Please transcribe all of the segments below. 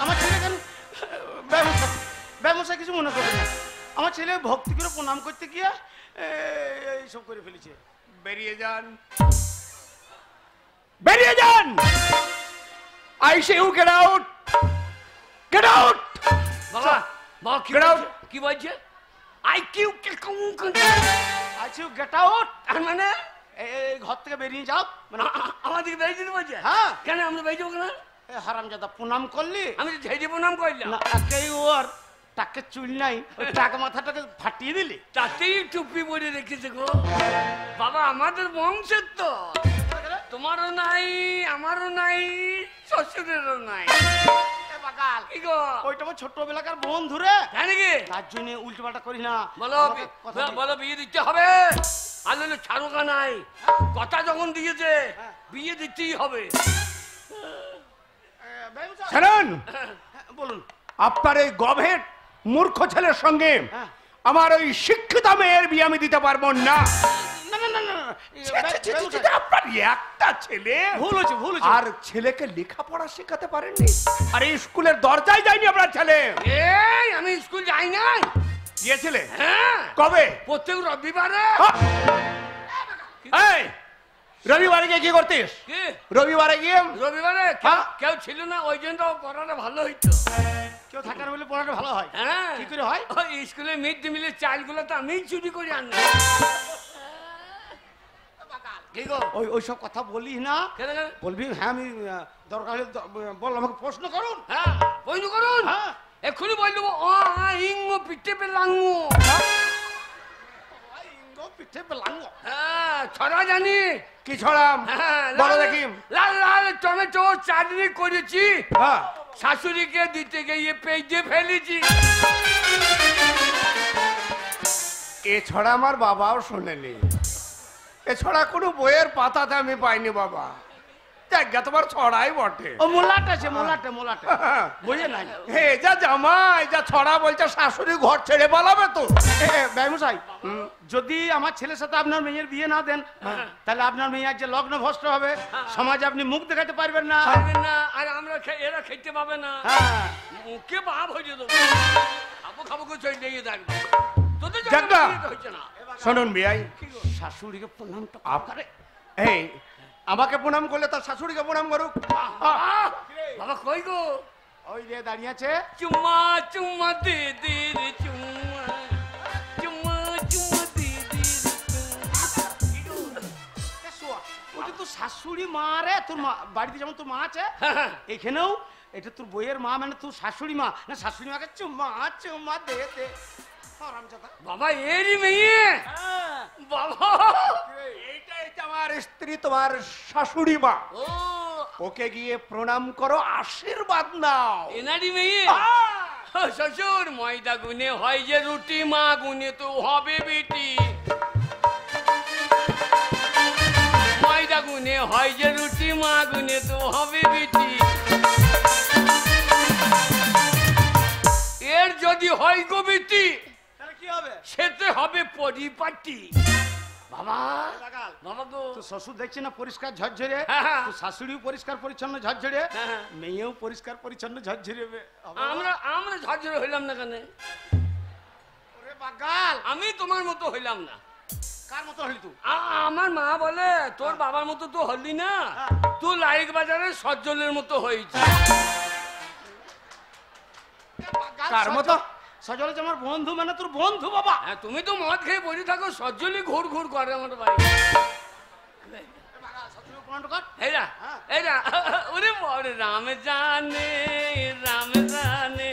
আমার ছেলে কেন ব্যবসা কিছু মনে করবে না, আমার ছেলে ভক্তি করে প্রণাম করতে গিয়ে এইসব করে ফেলেছে। বেরিয়ে যান, বেরিয়ে যান। I say you get out, get out. বাবা বাবা কি বলছে? I you get out মানে এই ঘর থেকে বেরিয়ে যাও, মানে আমাদেরকে বেরিয়ে দিতে বলছে? হ্যাঁ। কেন আমরা বেরিয়ে যাবো না? হারামজাদা প্রণাম করলি, আমি তো ঝেড়ে প্রণাম করলাম না একেই ওর টাকে চুল নাই, ওই টাক মাথাটাকে ফাটিয়ে দিলি, তাতেই টুপি পরে রেখেছে গো বাবা। আমাদের বংশের তো, তোমারও নাই আমারও নাই শ্বশুরেরও নাই। কি গো ওইটা আমার ছোটবেলাকার বন্ধু রে, জানি কি তার জন্য উল্টো পাল্টা করি না। বলো বলো বিয়ে দিতে হবে, আলো ছাড়ুকা নাই, কথা যখন দিয়েছে বিয়ে দিতেই হবে। শুনুন, বলুন। আপনার এই গভীর মূর্খ ছেলের সঙ্গে আমার ওই শিক্ষিত মেয়ের বিয়ে আমি দিতে পারবো না। আপনার একটা ছেলে ভুল হয়েছে, ভুল হয়েছে। আর ছেলেকে লেখাপড়া শেখাতে পারেননি, আর এই স্কুলের দরজায় যায়নি আপনার ছেলে। এই আমি স্কুল যাই নাই। গিয়েছিলে? হ্যাঁ। কবে? প্রত্যেক রবিবারে। এই রবিবারে গিয়ে কি করতিস? কি রবিবারে গিয়ে? রবিবারে কেউ ছিল না, ওই জন্য পড়াটা ভালো হইতো। কেউ থাকার বলে পড়াটা ভালো হয়। হ্যাঁ। কি করে হয়? ওই স্কুলে মিড ডে মিলের চালগুলো তো আমি চুরি করে আনি। ওইসব কথা বলিস না, বলবি হ্যাঁ আমি দরকার হলে বল, আমাকে প্রশ্ন করুন। হ্যাঁ প্রশ্ন করুন, এক্ষুনি বল দেবো। পিঠে পেলাঙ্গো, পিঠে পেলাঙ্গো। হ্যাঁ ছড়া জানি। কি ছড়াম? বলো দেখি। লাল লাল টমেটো চাটনি করেছি, শাশুড়িকে দিতে গিয়ে পেজে ফেলেছি। এ ছড়া আমার বাবাও শোনেনি, এছাড়া কোনো বইয়ের পাতাতে আমি পাইনি বাবা। দেখ তোমার ছড়াই বটে। ও মোলাট আছে, মোলাটে মোলাটে বইয়ে নাই। হে যা জামাই যা ছড়া বলছে, শাশুড়ি ঘর ছেড়ে পালাবে তো। ব্যবসায়ী, যদি আমার ছেলের সাথে আপনার মেয়ের বিয়ে না দেন, তাহলে আপনার মেয়ের যে লগ্ন ভ্রষ্ট হবে, সমাজে আপনি মুখ দেখাতে পারবেন না। আর আমরা এরা খেতে পাবে না, মুখে ভাব হয়ে যেত। খাবো খাবো করে চলে দিয়ে থাকবে। শুনুন বিয়াই, শাশুড়িকে প্রণামটা করে। এই আমাকে প্রণাম করলে তার শাশুড়িকে প্রণাম করুক। বাবা কই গো? ওই যে দাঁড়িয়ে আছে। চুম্মা চুম্মা দে দে রে চুম্মা, চুম্মা চুম্মা দে দে রে। ওটা তো শাশুড়ি মা রে, তোর বাড়িতে যেমন তোর মা আছে, এখানেও এটা তোর বইয়ের মা, মানে তোর শাশুড়ি মা। না শাশুড়ি মাকে চুম্মা চুম্মা দে দে। বাবা এরই মেয়ে? বাবা এইটা আমার স্ত্রী, তোমার শাশুড়ি মা। ওকে গিয়ে প্রণাম করো, আশীর্বাদ নাও। এনারই মেয়ে? শ্বশুর ময়দা গুনে হয় যে রুটি, মা গুনে তো হবে বেটি। ময়দা গুনে হয় যে রুটি, মা গুনে তো হবে বেটি। এর যদি হয় গো বেটি, সেতে হবে পরিপাটি। বাবা বাবা গো, তো শ্বশুর দেখছি না পরিষ্কার ঝরঝরে, শাশুড়িও পরিষ্কার পরিচ্ছন্ন ঝরঝরে, মেয়েও পরিষ্কার পরিচ্ছন্ন ঝরঝরে। আমরা ঝরঝরে হইলাম না কেন? আমি তোমার মতো হইলাম না। কার মতো হলি তুই? আমার মা বলে তোর বাবার মতো তো হলি না, তুই লাইক বাজারের সজ্জলের মতো হয়েছে। কার মতো? সজল আমার বন্ধু, মানে তোর বন্ধু বাবা। তুমি তো মদ খেয়ে বসে থাকো, সজ্জলি ঘুর ঘুর করে আমার বাড়ি। রাম জানে রাম জানে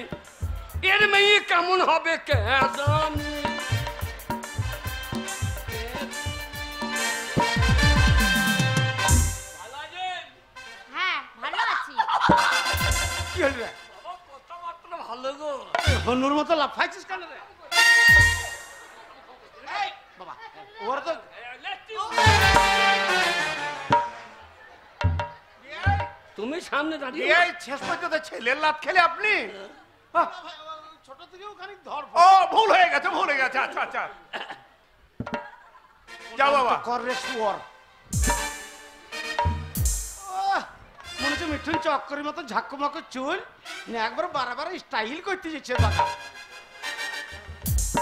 এর মেয়ে কেমন হবে কে জানে। হ্যাঁ ভালো আছি। কি হল রে? কথাবার্তা ভালো গো। হনুর মতো লাফাইছিস কেন রে? বাবা ওরা তো তুমি সামনে দাঁড়িয়ে শেষ পর্যন্ত ছেলের লাভ খেলে আপনি। ছোট থেকেও খানিক ধর। ও ভুল হয়ে গেছে, ভুল হয়ে গেছে। আচ্ছা আচ্ছা যাও বাবা। কর রে শুয়োর। মনে হচ্ছে মিঠে মিঠুন চক্করের মতো ঝাঁকুমাকু চুল না একবার বারবার স্টাইল করতে যাচ্ছে বাবা।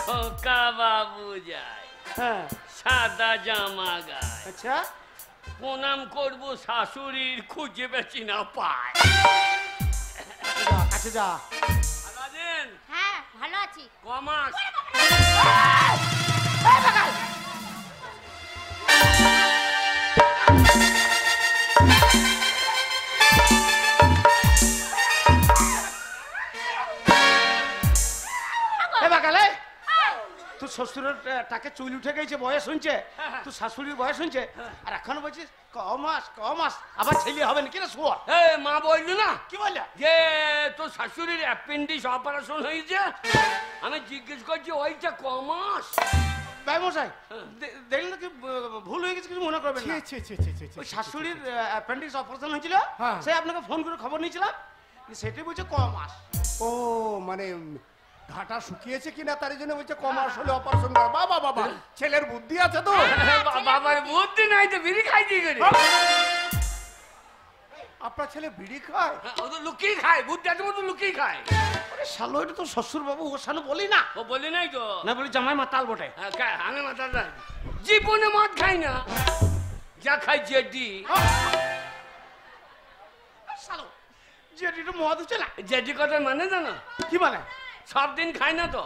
খোকা বাবু যায়, হ্যাঁ সাদা জামা গায়, আচ্ছা প্রণাম করবো শাশুড়ির, খুঁজে বেশি না পায়। আচ্ছা যা। ভালো আছেন? হ্যাঁ ভালো আছি। কমাস এ বাকালে তোর শ্বশুরের টাকে চুল উঠে গেছে, বয়স হচ্ছে, তোর শাশুড়ির বয়স হচ্ছে, আর এখন বলছিস কমাস আবার ছেলে হবে না কিনা শোয়া। এ মা বললো না কি বললা? যে তোর শাশুড়ির অ্যাপেন্ডিক্স অপারেশন হয়েছে, আমি জিজ্ঞেস করছি ওইটা কমাস। ভাই মশাই দেখলেন কি ভুল হয়ে গেছে, কিছু মনে করবেন না। ওই শাশুড়ির অ্যাপেন্ডিক্স অপারেশন হয়েছিল, হ্যাঁ। সে আপনাকে ফোন করে খবর নিয়েছিলাম, সেটাই বলছে কমাস। ও মানে ঘাটা শুকিয়েছে কিনা তার জন্য বলছে কমাস হলে অপারেশন করা। বাবা বাবা ছেলের বুদ্ধি আছে তো। বাবার বুদ্ধি নাই তো বিড়ি খাই দিয়ে গেলে। আপনার ছেলে বিড়ি খায়? ও তো লুকিয়ে খায়, বুদ্ধি আছে মতো লুকিয়ে খায়। আরে শালো, এটা তো শ্বশুর বাবু, ওর সামনে বলি না। ও বলি নাই তো না বলি জামাই মাতাল বটে। হ্যাঁ, আমি মাথা যাই জীবনে মদ খাই না, যা খাই জেডি। শালো যেটা মদ হচ্ছে না। জেডি কথা মানে জানো? কি মানে? সব দিন খাই না তো।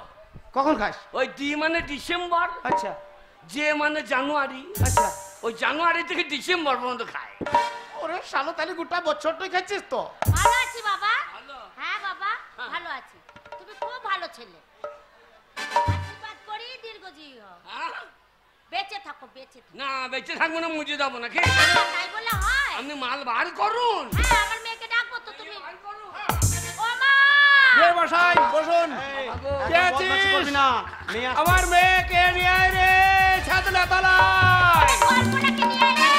কখন খাস? ওই ডি মানে ডিসেম্বর, আচ্ছা যে মানে জানুয়ারি, আচ্ছা। ওই জানুয়ারি থেকে ডিসেম্বর পর্যন্ত খায়। ওরে শালো, তাহলে গোটা বছরটাই খাচ্ছিস তো। ভালো আছি বাবা। ভালো? হ্যাঁ বাবা হ্যাঁ। ভালো আছি। তুমি খুব ভালো ছেলে। আশীর্বাদ করি দীর্ঘজীবী হও, হ্যাঁ? বেঁচে থাকো বেঁচে থাকো। না বেঁচে থাকবো না, মুজে যাবো না। কি তাই বললে হয়? আপনি মাল বার করুন। হ্যাঁ আমার মেয়েকে ডাকবো তো তুমি। বার করুন। ও মা! রে বসাই বসুন। কে একদম আছিস? বদমাশি করবি না। মেয়ে আসছে। আমার মেয়েকে নিয়ে আয় রে ছাতনা তলায়। কল্পনাকে নিয়ে আয় রে।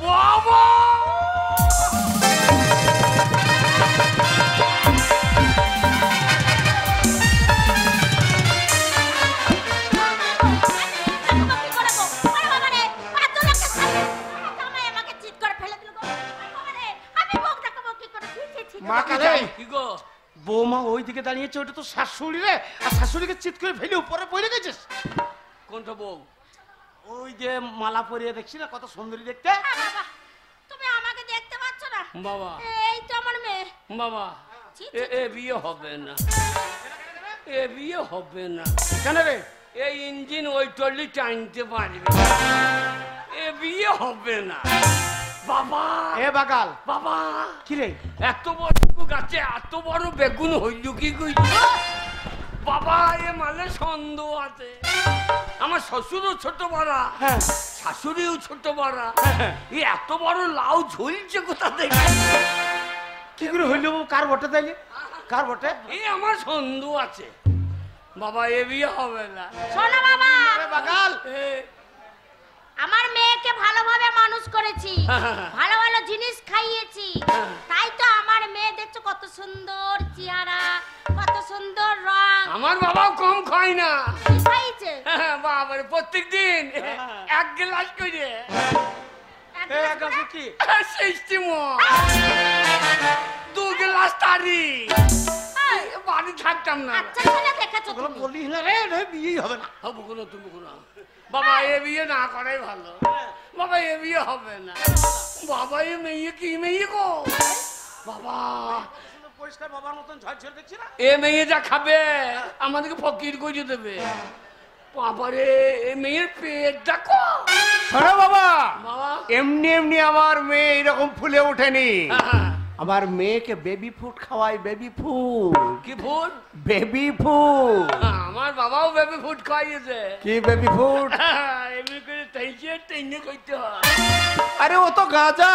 বাবা! কি করে গো? আরে বাবা রে, এত লোকের সামনে জামাই আমাকে চিৎ করে ফেলে দিল গো। আরে বাবা রে, আমি মুখ দেখাবো কি করে? ছি, ছি, ছি। মাকে বাকালে, যাই। কি গো? বৌমা ওই দিকে দাঁড়িয়েছে, ওটা তো শাশুড়ি রে, আর শাশুড়িকে চিৎ করে ফেলে উপরে পড়ে গেছিস। কোনটা বউ? ওই যে মালা পরিয়ে দেখছি না, কত সুন্দরী দেখতে। হ্যাঁ বাবা, তুমি আমাকে দেখতে পাচ্ছ না? বাবা এই তো আমার মেয়ে। বাবা ছি, এ বিয়ে হবে না, এ বিয়ে হবে না। কেন রে? এই ইঞ্জিন ওই টলি টানতে পারবে না। এ বিয়ে হবে না বাবা। এ বাগাল, বাবা কি রে? এত বড় গাছে এত বড় বেগুন হইল কি কই? বাবা এ মানে সন্দেহ আছে। আমার শ্বশুরও ছোট বড়, হ্যাঁ শাশুড়িও ছোট বড়, এই এত বড় লাউ ঝুলছে কোথা থেকে? কি করে হইল? কার বটে তাইলে? কার বটে? এই আমার সন্দেহ আছে বাবা, এ বিয়ে হবে না। শোনো বাবা, এ বাগাল, এ, আমার মেয়েকে ভালোভাবে মানুষ করেছি, ভালো ভালো জিনিস খাইয়েছি, তাই তো আমার মেয়ে দেখছো কত সুন্দর চেহারা, কত সুন্দর রং। আমার বাবাও কম খায় না। কি খাইয়েছে? বাবারে প্রত্যেক দিন এক গ্লাস করে এ গাছে কি? সিস্টেম, 2 গ্লাস তারি বাড়ি থাকতাম না। আচ্ছা ছেলে দেখেছো ওগুলো তুমি? বলিস না রে, রে বিয়েই হবে না। হবো কোনো তুমি কোনো বাবা, এ বিয়ে না করাই ভালো বাবা, এ বিয়ে হবে না বাবা। এ মেয়ে কি মেয়ে গো বাবা? পরিষ্কার বাবার মতন ঝরঝর দেখছি না। এ মেয়ে যা খাবে আমাদেরকে ফকির করে দেবে। বাবারে এ মেয়ের পেট দেখো শোনো বাবা, বাবা। এমনি এমনি আমার মেয়ে এরকম ফুলে ওঠেনি। হ্যাঁ, আমার মেয়েকে বেবি ফুড খাওয়াই, বেবি ফুড। কি ফুড? Baby food. আমার বাবাও বেবি ফুড খাইয়েছে। কি বেবি ফুড? এমনি করে টাইছে টাইনে কইতে হয়। আরে ও তো গাঁজা।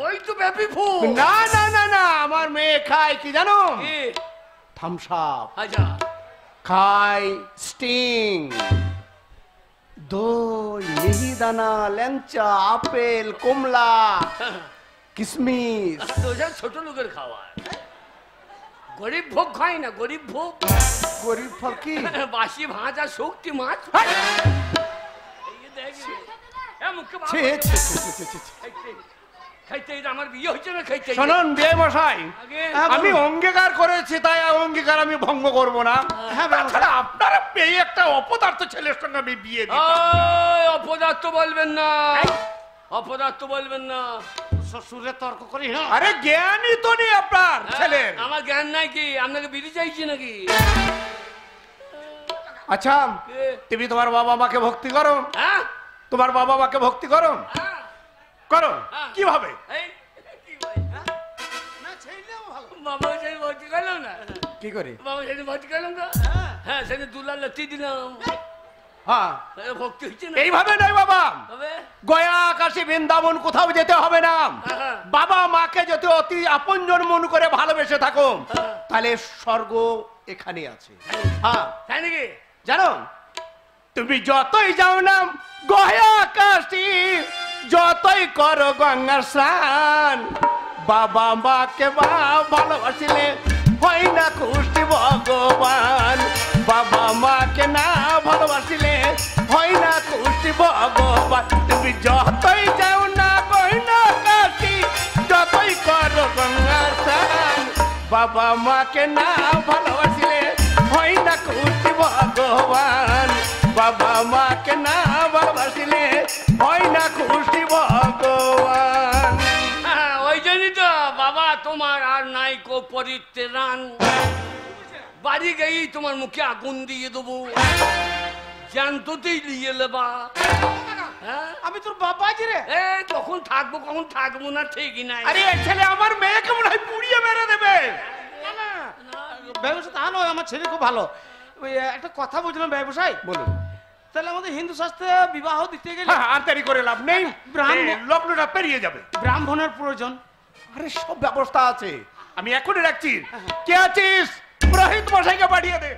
ওই তো বেবি ফুড। না না না না, আমার মেয়ে খায় কি জানো? কি? থামস আপ আচ্ছা খায়, স্টিং, দই, মিহিদানা, ল্যাংচা, আপেল, কমলা, কিশমিশ। ওসব ছোট লোকের খাওয়া, গরিব ভোগ খায় না, গরিব ভোগ। গরিব ফকির। বাসি ভাজা শক্তি মাছ। এই যে দেখ রে। এ মুখে বাবা। ছি, ছি, ছি, ছি, ছি, ছি। খাইতে আমার বিয়ে হচ্ছে না খাইতে। শুনুন বিয়ে মশাই, আগে আমি অঙ্গীকার করেছি, তাই অঙ্গীকার আমি ভঙ্গ করব না। হ্যাঁ, তাছাড়া আপনারা পেয়ে একটা অপদার্থ ছেলের সঙ্গে আমি বিয়ে দিই। ওই অপদার্থ বলবেন না, অপদার্থ বলবেন না। শ্বশুরের তর্ক করি না। আরে জ্ঞানই তো নেই আপনার ছেলের। আমার জ্ঞান নাই কি? আপনাকে বিড়ি চাইছি নাকি? আচ্ছা, তুমি তোমার বাবা মাকে ভক্তি করো? হ্যাঁ তোমার বাবা মাকে ভক্তি করো? হ্যাঁ করো। হ্যাঁ। কিভাবে? এই কি ভাই? না ছেলেও ভালো। বাবা সেই ভর্তি করলাম না, কি করে? বাবা সেদিন ভর্তি করলাম না। হ্যাঁ সেদিন দুলাল লতি দিলাম। হ্যাঁ, ভক্তি হচ্ছে না এইভাবে নয় বাবা। তবে গয়া কাশী বৃন্দাবন কোথাও যেতে হবে না। হ্যাঁ। বাবা মাকে যদি অতি আপনজন মন করে ভালোবেসে থাকো, হ্যাঁ। তাহলে স্বর্গ এখানে আছে। হ্যাঁ, তাই নাকি? জানো, তুমি যতই যাও না গয়া কাশী, যতই করো গঙ্গার স্নান, বাবা মাকে ভালোবাসিলে হয় না খুশি ভগবান। বাবা মাকে না ভালোবাসিলে হয় না খুশি ভগবান। তুমি যতই যাও না গয়া কাশী, যতই করো গঙ্গার স্নান, বাবা মাকে না ভালোবাসিলে হয় না খুশি ভগবান। বাবা মাকে না ভালোবাসিলে হয় না খুশি ভগবান। হ্যাঁ ওই জন্যই তো বাবা তোমার আর নাই কো পরিত্রাণ। বাড়ি গেই তোমার মুখে আগুন দিয়ে দেবো, জ্যান্ততেই নিয়ে নেবা। হ্যাঁ আমি তোর বাবাজি রে। এ কখন থাকবো কখন থাকবো না ঠিকই নাই। আরে এই ছেলে আমার মেয়েকে মনে হয় পুড়িয়ে মেরে দেবে। না না ব্যবসা তা নয়, আমার ছেলে খুব ভালো। ওই একটা কথা বলছিলাম ব্যবসায়ী, বলুন। তাহলে আমাদের হিন্দু শাস্ত্রে বিবাহ দিতে গেলে হ্যাঁ, আর দেরি করে লাভ নেই, ব্রাহ্মণ- এই লগ্নটা পেরিয়ে যাবে। ব্রাহ্মণের প্রয়োজন। আরে সব ব্যবস্থা আছে, আমি এখনই রাখছি। কে আছিস? পুরোহিত মশাইকে পাঠিয়ে দে।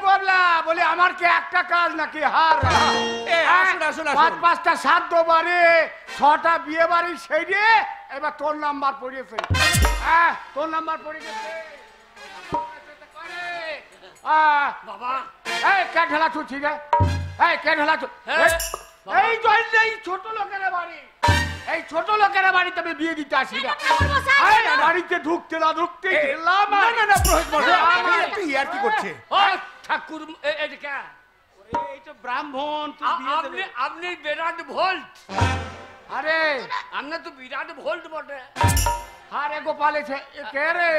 গোবলা বলে আমার কি একটা কাজ নাকি? হার আসুন, আসুন, আসুন। পাঁচ পাঁচটা শ্রাদ্ধ বাড়ি, 6টা বিয়ে বাড়ি সেরে এবার তোর নাম্বার পড়িয়েছে। হ্যাঁ তোর নাম্বার পড়ে গেছে। বাবা এই কে ঢেলাচ্ছ? ঠিক আছে, এই কে ঢেলাচ্ছ? হ্যাঁ, বাবা। এই জন্য এই ছোট লোকের বাড়ি, এই ছোট লোকের বাড়িতে আমি বিয়ে দিতে আসি না। ঠাকুরমশাই, এই বাড়িতে ঢুকতে না ঢুকতে গেলাম। না না না, পুরোহিত মশাই আমার- একটু ইয়ার কি করছে? ও ঠাকুর এটা কে? এই তো ব্রাহ্মণ, তুই বিয়ে আপনি দেবে। আপনি বিরাট ভোল্ট। আরে আপনার তো বিরাট ভোল্ট বটে। আরে গোপাল এ কে রে?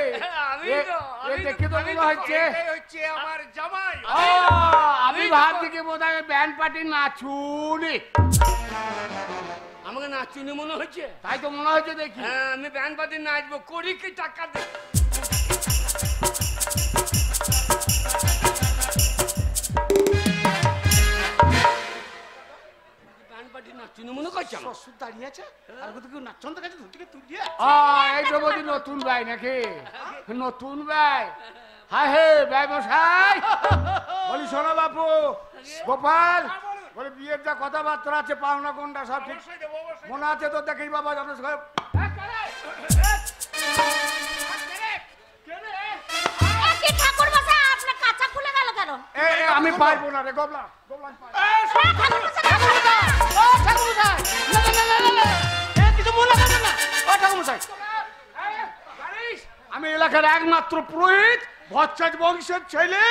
আমি এ- তো, এ আমি তো, দেখে তো আমি মনে তো- হচ্ছে এই হচ্ছে আমার জামাই। ও, আমি ভাবছি কি বোধ হয় ব্যান্ড পার্টি নাচুনি, আমাকে নাচুনি মনে হচ্ছে। তাই তো মনে হচ্ছে দেখি। হ্যাঁ আমি ব্যান্ড পার্টি নাচবো, করি কি টাকা দে। ব্যান্ড পার্টি নাচুনি মনে করছে আমার। শ্বশুর দাঁড়িয়ে আছে, আর কোথাও কেউ নাচন কাছে ধুতিকে তুলিয়ে এই তো বলছি নতুন ভাই নাকি? নতুন ভাই? হ্যাঁ হে ভাই মশাই, বলি শোনো বাপু, গোপাল বলে বিয়ের যা কথাবার্তা আছে, পাওনা কোনটা সব ঠিক মনে আছে তো? দেখি বাবা যত সব কি ঠাকুরমশাই, আপনার কাঁচা খুলে গেল কেন? আমি পাইবো না রে গোবলা, গোবলা আমি পাইবো না। ঠাকুরমশাই, ঠাকুরমশাই। ও ঠাকুরমশাই, না না না না না, এ কিছু মনে করবেন না। ও ঠাকুরমশাই, আমি এলাকার একমাত্র পুরোহিত, ভচ্চাজ বংশের ছেলে,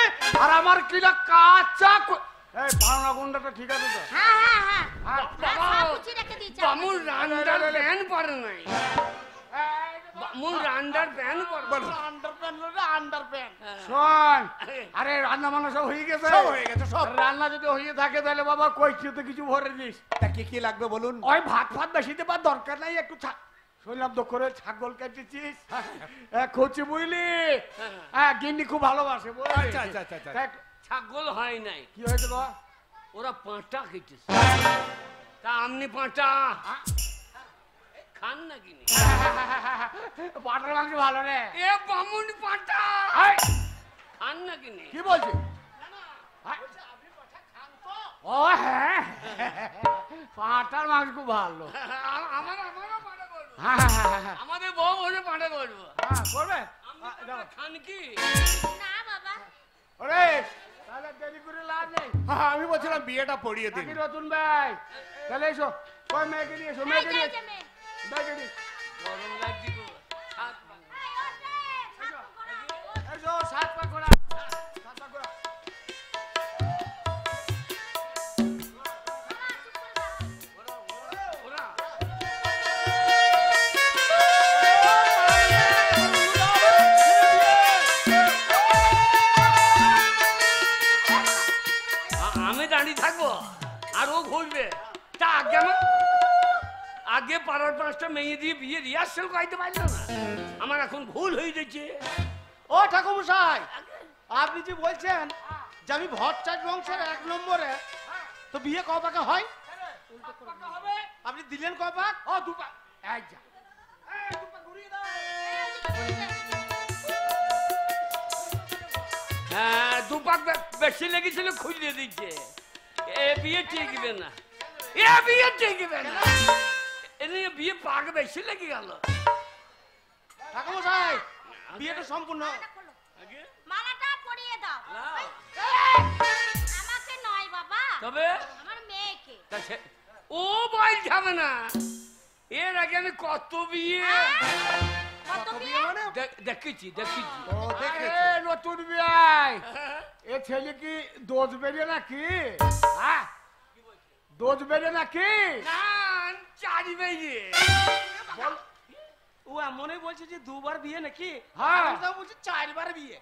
আর আমার কিনা কাঁচা এই ভাওনা গুন্ডাটা ঠিক আছে তো? হ্যাঁ হ্যাঁ হ্যাঁ, হ্যাঁ। সব গুছিয়ে রেখে দিয়েছি। বামুন রান্ডার প্যান পরে নাই। বামুন রান্ডার প্যান পরে। Underpant underpant. শোন, আরে রান্না বান্না সব হয়ে গেছে? সব হয়ে গেছে, সব। রান্না যদি হয়ে থাকে তাহলে বাবা কইছিতে কিছু ভরে দিস। তা কি কি লাগবে বলুন? ওই ভাত ফাত বেশি দেবার দরকার নাই, একটু শুনলাম তো করে ছাগল কেটেছিস, কচি বুঝলি? হ্যাঁ গিন্নি খুব ভালোবাসে বুঝলি? আচ্ছা, আচ্ছা, আচ্ছা, আচ্ছা। তা একটু- ছাগল হয় নাই, কি হয়েছে গো? ওরা পাঁটা খেতেছে। তা আপনি পাঁটা খান নাকি? পাটার মাংস ভালো রে। এ বামুন পাঁটা এই, খান নাকি? কি বলছিস? ও হ্যাঁ, পাটার মাংস খুব ভালো। আমারও পাঁটা বলবো। হ্যাঁ হ্যাঁ হ্যাঁ হ্যাঁ আমাদের বউ হলে পাঁঠা করবো। হ্যাঁ করবে আমরা খান কি? না বাবা, ওরে তাহলে দেরি করে লাভ নেই। হ্যাঁ আমি বলছিলাম বিয়েটা পড়িয়ে দিন। নাকি রতন ভাই তাহলে এসো কই মেয়েকে নিয়ে এসো, এই মেয়েকে যে, নিয়ে এই যে মেয়ে। মেয়েকে নিয়ে গরম লাগছে গো। হাত পা। এই ওঠ রে, ছাগল করা, ওঠ। এসো সাত পা করা সাত পা করা। বাবা, চুপ করে দাও। ওরা আমি দাঁড়িয়ে থাকবো আর ও ঘুরবে। তা আগে পাড়ার 5টা মেয়ে দিয়ে বিয়ে রিহার্সেল করাইতে পারলো না। আমার এখন ভুল হয়ে যাচ্ছে। ও ঠাকুমশাই, আপনি যে বলছেন যে আমি ভট্টাচ বংশের 1 নম্বরে, তো বিয়ে ক পাকে হয়? হবে আপনি দিলেন ক পাক? ও দুপা এই যা এই দুপা ঘুরিয়ে দাও। হ্যাঁ, 2 পাক বেশি লেগেছিল, খুলিয়ে দিচ্ছে। এ বিয়ে টিকবে না, এ বিয়ে টিকবে না। এনে বিয়ে পাক বেশি লেগে গেল। ঠাকুমশাই, বিয়েটা সম্পূর্ণ। মালাটা খোলো। মালাটা পরিয়ে দাও। না। আমাকে নয় বাবা, তবে আমার মেয়েকে। তা ও বল যাবে না। এর আগে আমি কত বিয়ে কত বিয়ে? দেখেছি। ও দেখেছি। আরে নতুন বিয়াই এ ছেলে কি দোষ বেরিয়ে নাকি? হ্যাঁ দোষ বেরিয়ে নাকি? না, 4 বেজে। ও এমনই বলছে যে 2বার বিয়ে নাকি? হ্যাঁ। আমি তো বলছি 4বার বিয়ে।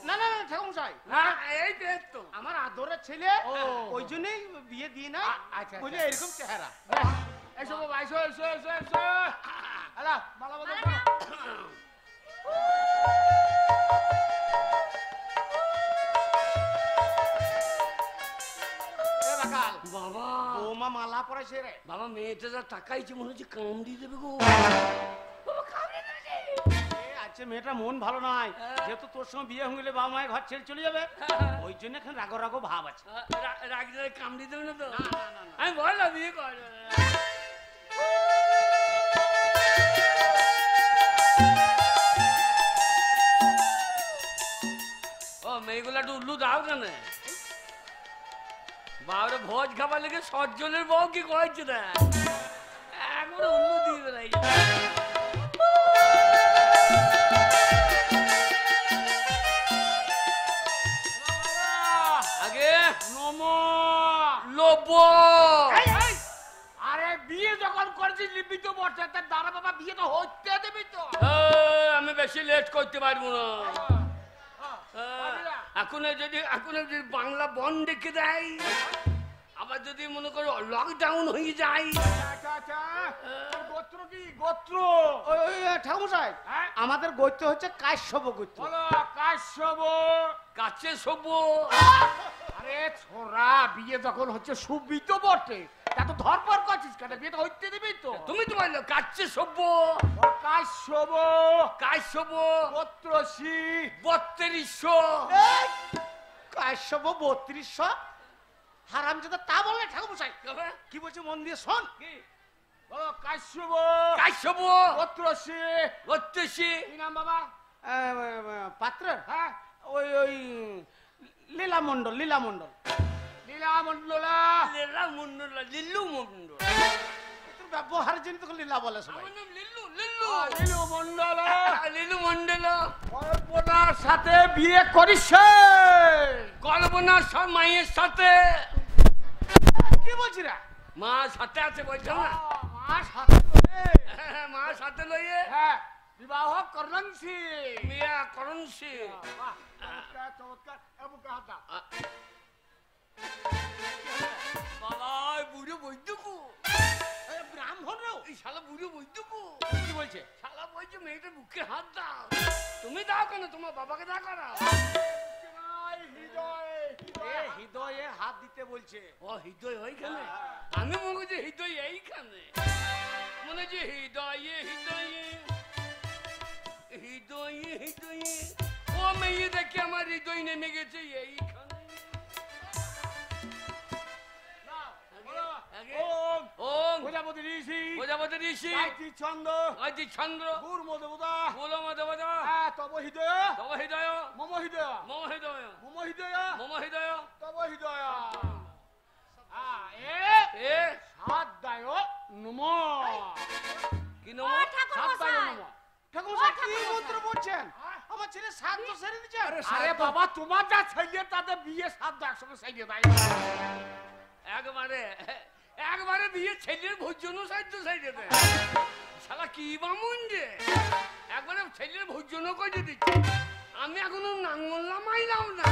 না না না ঠাকুমশাই, হ্যাঁ, এই দেখ তো। আমার আদরের ছেলে, ও। ওই জন্যই বিয়ে দিয়ে না। আচ্ছা, বুঝলে আচ্ছা। এরকম চেহারা। এসো বাবা এসো এসো এসো এসো আলা মালা বদল মালাটা। এ বাকাল, বাবা বৌমা মালা পরাইছে রে। বাবা, মেয়েটা যা তাকাইছে মনে হচ্ছে কামড়ি দেবে গো। এ আচ্ছা, মেয়েটা মন ভালো নাই, যেহেতু তোর সঙ্গে বিয়ে হয়ে গেলে বাবা মায়ের ঘর ছেড়ে চলে যাবে, ওই জন্য এখানে রাগো রাগো ভাব আছে। রাগলে কামড়ি দেবে না তো? না, না, না, না। আমি বললাম বিয়ে কর। ও মেয়েগুলা একটু উল্লু দাও কেন? বাবরে ভোজ খাবার লেগে 7 জনের বউ কি কয়েছে না, একবারে উল্লু দিয়ে বেড়াই। আগে নমো লোব। এই, এই, আরে বিয়ে যখন করছিস লিপি তো বটে তার দ্বারা বাবা বিয়ে তো হতে দেবি তো। আমি বেশি লেট করতে পারবো না। এখন যদি বাংলা বন্ধ রেখে দেয়, আবার যদি মনে করো লকডাউন হয়ে যায়, আচ্ছা আচ্ছা তোর গোত্র কি গোত্র? ওই ওই ঠাকুমশাই, হ্যাঁ? আমাদের গোত্র হচ্ছে কাশ্যপ গোত্র। বলো কাশ্যপ। কাছে সব। আরে ছোরা বিয়ে যখন হচ্ছে শুবি তো বটে, তা তো ধরপর করছিস কেন? বিয়ে তো হইতে দিবি তো। তুমি তো বললো কাছে সভ্য, ও কাশ্যপ কাশ্যপ গোত্রসী 3200। এই, কাশ্যপ 3200 হারামজাদা তা বলে ঠাকুমশাই। কি বলছে মন দিয়ে শোন। ও কাশ্যপ কাশ্যপ গোত্রসী 32। কি নাম বাবা? পাত্র, হ্যাঁ ওই ওই লীলা মণ্ডল, লীলা মণ্ডল। লীলা মন্ডলা। লীলা মন্ডল, লিল্লু মন্ডল। তোর ব্যবহারের জন্য তোকে লীলা বলে সবাই। আমার নাম লিল্লু, লিল্লু। লীলু মন্ডলা লিল্লু মন্ডল। কল্পনার সাথে বিয়ে করিস? কল্পনা সব মায়ের সাথে। কি বলছি রে? মা সাথে আছে বলছো না? মা সাথে করে। মা সাথে লইয়ে হ্যাঁ বিবাহ করলংসি। বিয়া করনছি। বাহ, চমৎকার চমৎকার এবুকে হাত দাও। বাবা, বুড়ো বৈদ্যকু। ব্রাহ্মণ রেও এই শালা বুড়ো বৈদ্যকু। কি বলছে? শালা বলছে মেয়েটার বুকে হাত দাও। তুমি দাও কেন? তোমার বাবাকে দাও করা। হৃদয়, হৃদয়, এ হৃদয়ে হাত দিতে বলছে। ও হৃদয় ওইখানে? আমি মনে করছি হৃদয় এইখানে। মনে হচ্ছে হৃদয়ে হৃদয়ে হৃদয়ে হৃদয়ে। ও মেয়ে দেখে আমার হৃদয় নেমে গেছে এইখানে। বলো, আগে ওম ওম প্রজাপতি ঋষি প্রজাপতি ঋষি গায়ত্রী ছন্দ গায়ত্রী চন্দ্র গুর্ম দেবতা গোলম দেবতা তব হৃদয় তব হৃদয় মম হৃদয় মম হৃদয় মম হৃদয় মম হৃদয় তব হৃদয় এ সাত দায় নম কি ও নম ঠাকুর সাত দায় মশাই নম ঠাকুমশাই কি মন্ত্র বলছেন আমার ছেলে সাত তো সেরে দিচ্ছেন আরে বাবা তোমার যা ছেলে তাদের বিয়ে সাত দায় একসঙ্গে সাইডে দেয় একবারে একবারে বিয়ে ছেলের ভোজন সাহায্য সাইডে দেয় শালা কি বামুন যে একবারে ছেলের ভোজন করে দিচ্ছে আমি এখনো নাঙ্গল্লা মাইলাম না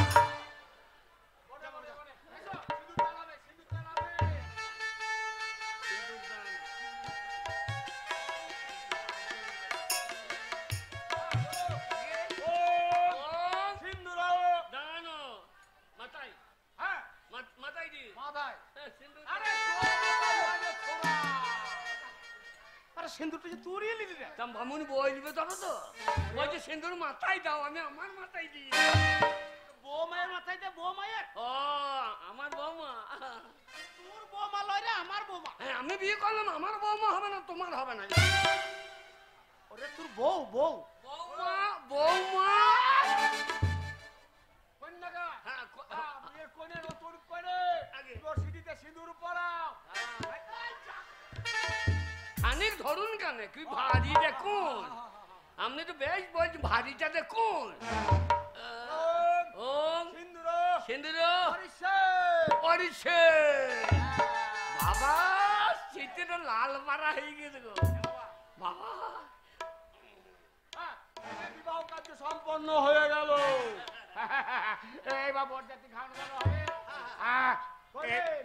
দাঁড়ানো মাথায় হ্যাঁ মাথায় দি মাথায় সিন্দুর আরে আরে সিন্দুরটা যে তুরিয়ে নিলি রে তাম বামুন বলবে তবে তো বলছে সিন্দুর মাথায় দাও আমি আমার মাথায় দিই বউ মায়ের মাথায় দে বউ মায়ের ও আমার বৌমা তোর বৌমা লয় রে আমার বৌমা হ্যাঁ আমি বিয়ে করলাম আমার বৌমা হবে না তোমার হবে না ওরে তোর বউ বউ বৌমা বৌমা কন্যাকা হ্যাঁ বিয়ে কোণে নতুন করে আগে। তোর সিঁড়িতে সিঁদুর পরাও খানিক ধরুন কেন কি ভারী দেখুন আপনি তো বেশ বলছি ভারীটা দেখুন ওম সিঁদুর সিন্দুর পরিষে পরিছে বাবা শীতে তো লাল মারা হয়ে গেছে গো বাবা বিবাহ কার্য সম্পন্ন হয়ে গেল এইবার বরযাত্রী খাওয়ানো দাওয়ানো হবে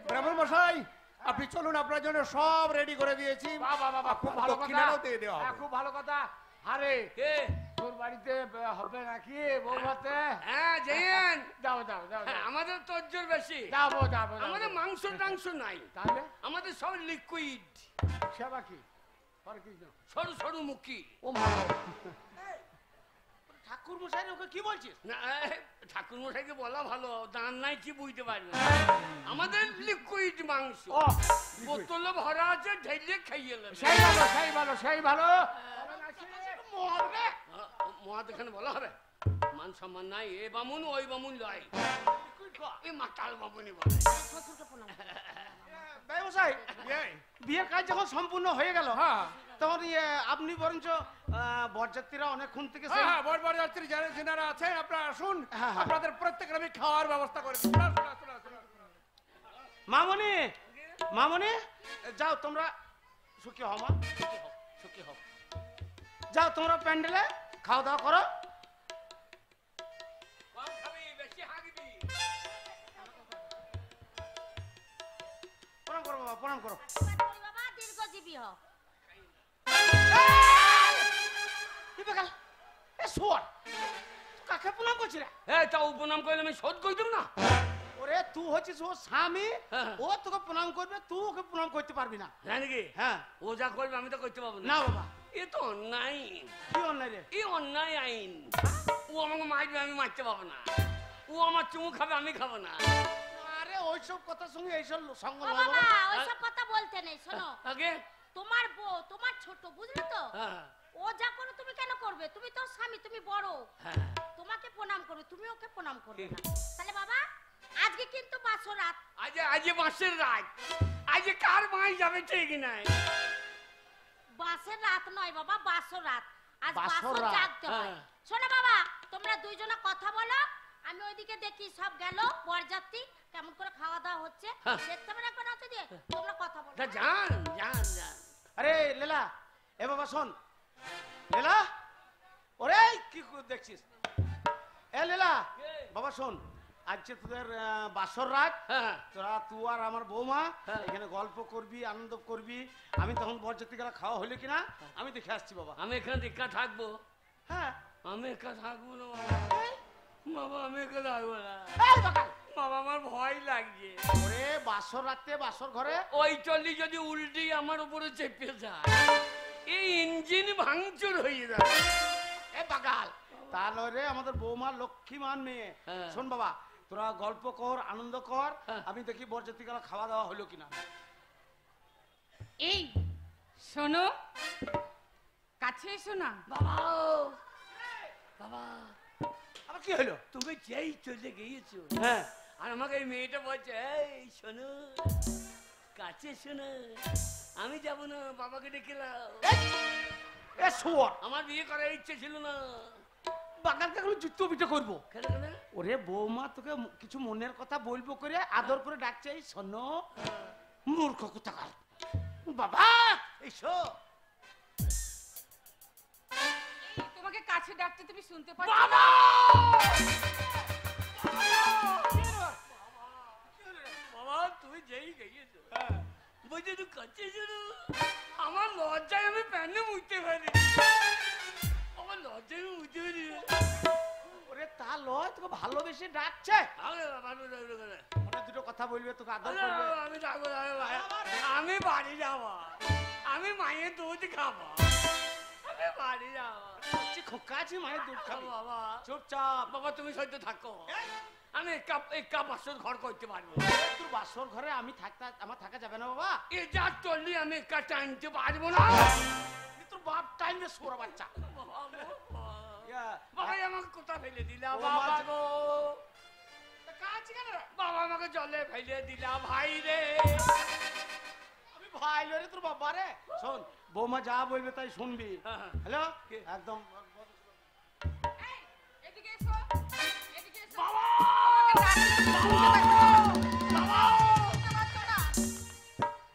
ব্রাহ্মণ মশাই আপনি চলুন আপনার জন্য সব রেডি করে দিয়েছি বাবা বাবা খুব ভালো কথা দক্ষিণাটাও দিয়ে দেওয়া হ্যাঁ, হবে। খুব ভালো কথা আরে কে তোর বাড়িতে হবে নাকি বউ ভাতে হ্যাঁ জেন দাও দাও দাও হ্যাঁ, আমাদের তোর বেশি যাবো যাবো আমাদের মাংস টাংস নাই তাহলে আমাদের সব লিকুইড সেবা কি হরে কৃষ্ণ সরু সরু মুখী ও মা ঠাকুর মশাই ওকে কি বলছিস না ঠাকুর মশাইকে বলা ভালো দান নাই কি বুঝতে পারবে না। আমাদের লিকুইড মাংস ও বোতলে ভরা আছে ঢেলে খাইয়ে নেবে সেই ভালো সেই ভালো সেই ভালো মরবে মহাদ এখানে বলা হবে মান সম্মান নাই এ বামুন ওই বামুন লয় এই মাতাল বামুনি বলে ব্যবসায়ী বিয়ের কাজ যখন সম্পূর্ণ হয়ে গেল হ্যাঁ তখন আপনি বরঞ্চ বরযাত্রীরা অনেকক্ষণ থেকে সেই- হ্যাঁ বরযাত্রী যারা যেনারা আছেন আপনারা আসুন হ্যাঁ, হ্যাঁ। আপনাদের প্রত্যেকের আমি খাওয়ার ব্যবস্থা করে দিচ্ছি। আসুন, আসুন, আসুন। মামনি মামনি যাও তোমরা সুখী হও মা সুখী হও যাও তোমরা প্যান্ডেলে খাওয়া দাওয়া করো কম খাবি বেশি হাগবি প্রণাম করো বাবা প্রণাম করো বাবা দীর্ঘজীবী হও কি বেকাল এ শোর কাকে প্রণাম করছিস রে এই তা উপনাম করলে আমি শোধ কই দেব না ওরে তুই হচ্ছিস ও স্বামী হ্যাঁ। ও তোকে প্রণাম করবে তুই ওকে প্রণাম করতে পারবি না জানি কি হ্যাঁ ও যা করবে আমি তো করতে পারবো না না বাবা এ তো অন্যায় কি অন্যায় রে এই অন্যায় আইন ও আমাকে মারবে আমি মারতে পারবো না ও আমার চুমু খাবে আমি খাবো না আরে ওইসব কথার সঙ্গে এইসব সঙ্গ ও নয় বাবা বাবা ওইসব কথা বলতে নেই শোনো আগে তোমার বউ তোমার ছোট বুঝলে তো হ্যাঁ ও যা করে তুমি কেন করবে তুমি তোর স্বামী তুমি বড় হ্যাঁ তোমাকে প্রণাম করবে তুমি ওকে প্রণাম করবে না তাহলে বাবা আজকে কিন্তু বাসর রাত আজ মাসের রাত আজ কার মাই যাবে ঠিক নাই বাসের রাত নয় বাবা বাসর রাত আজ বাসর বাসর রাত, জাগতে হয় হ্যাঁ। শোনো বাবা তোমরা দুইজনে কথা বলো আমি ওইদিকে দেখি সব গেল বরযাত্রী কেমন করে খাওয়া দাওয়া হচ্ছে হ্যাঁ। দেখতে পারে কোন আছে যে তোমরা কথা বলো তা জান জান জান আরে লেলা এ বাবা শোন লেলা ওরে কি দেখছিস এ লেলা বাবা শোন আজকে তোদের বাসর রাত হ্যাঁ তোরা তুই আর আমার বৌমা হ্যাঁ। এখানে গল্প করবি আনন্দ করবি আমি তখন বরযাত্রী গেলা খাওয়া হলো কিনা আমি দেখে আসছি বাবা আমি এখানে দেখা থাকবো হ্যাঁ আমি একা থাকবো না বাবা বাবা আমি একা থাকবো না এই বাকাল, বাবা আমার ভয় লাগছে ওরে বাসর রাতে বাসর ঘরে ওই টলি যদি উল্টি আমার উপরে চেপে যায় এই ইঞ্জিন ভাঙচুর হয়ে যাবে এ বাগাল তাহলে রে আমাদের বৌমা লক্ষ্মীমান মেয়ে হ্যাঁ। শোন বাবা তোরা গল্প কর আনন্দ কর হ্যাঁ। আমি দেখি বরযাত্রী গেলা খাওয়া দাওয়া হলো কিনা এই শোনো, কাছে এসো না। বাবা বাবা, আবার কি হলো? তুমি যেই চলে গিয়েছো হ্যাঁ, আর আমাকে এই মেয়েটা বলছে, এই শোনো, কাছে শোনো, আমি যাব না, বাবাকে ডেকে নাও। এ শুয়োর, আমার বিয়ে করার ইচ্ছে ছিল না। বাগানকে এখন জুতো পিঠে করবো। কেন কেন? ওরে বৌমা তোকে কিছু মনের কথা বলবো করে আদর করে ডাকছে, এই শোনো মূর্খ কোথাকার বাবা, এসো। এই, তোমাকে কাছে ডাকতে তুমি শুনতে পাচ্ছ বাবা! বাবা তুমি যেই গিয়েছো বলছি তুই কাছে শোনো, আমার লজ্জায় আমি প্যান্টে মুছতে পারি, আমার লজ্জায় আমি মুছতে পারি। ওরে তা লয়, তোকে ভালোবেসে ডাকছে। মনে দুটো কথা বলবে, তোকে আদর করবে। আমি যাবো না, আমি বাড়ি যাবো, আমি মায়ের দুধ খাবো, আমি বাড়ি যাবো। খোকা আছে, মায়ের দুধ খাবো। বাবা চুপচাপ। বাবা তুমি সহ্য থাকো, আমি এক কাপ বাসন ঘর করতে পারবো। তোর বাসর ঘরে আমি আমার থাকা যাবে না বাবা। এ যা চললি আমি এক কাপ টানতে পারবো না। তোর বাপ টাইমে সোরা বাচ্চা। বাবা আমাকে কোথা ফেলে দিলা ও বাবা মা- গো? বাবা আমাকে জলে ফেলে দিলা ভাই রে। আমি ভাই রে তোর বাবা রে। শোন, বৌমা যা বলবে তাই শুনবি। হ্যাঁ। হ্যালো, একদম এই, এদিকে এসো, এদিকে এসো। বাবা! বাবা! শুনতে পাচ্ছ না?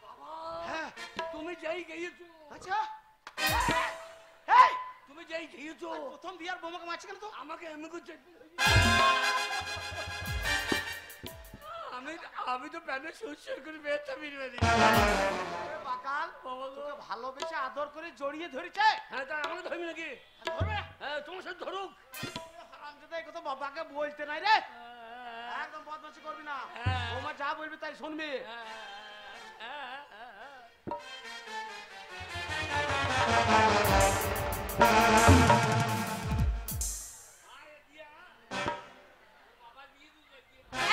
বাবা হ্যাঁ, তুমি যেই গিয়েছো, আচ্ছা এই তুমি যেই গিয়েছো, প্রথম বিয়ার বৌমাকে মারছি কেন তো? আমাকে এমনি করছে। আমি তো প্যানে সুর করে বেরটা বেরিয়ে ওরে বাকাল, বাবা গো। তোকে ভালোবেসে আদর করে জড়িয়ে ধরেছে। হ্যাঁ তা আমাকে ধরবি নাকি? ধরবে? হ্যাঁ তোমার সাথে ধরুক। হারামজাদা, এই কথা বাবাকে বলতে নাই রে। একদম বদমাশি করবি না। হ্যাঁ। বৌমা যা বলবে তাই শুনবি।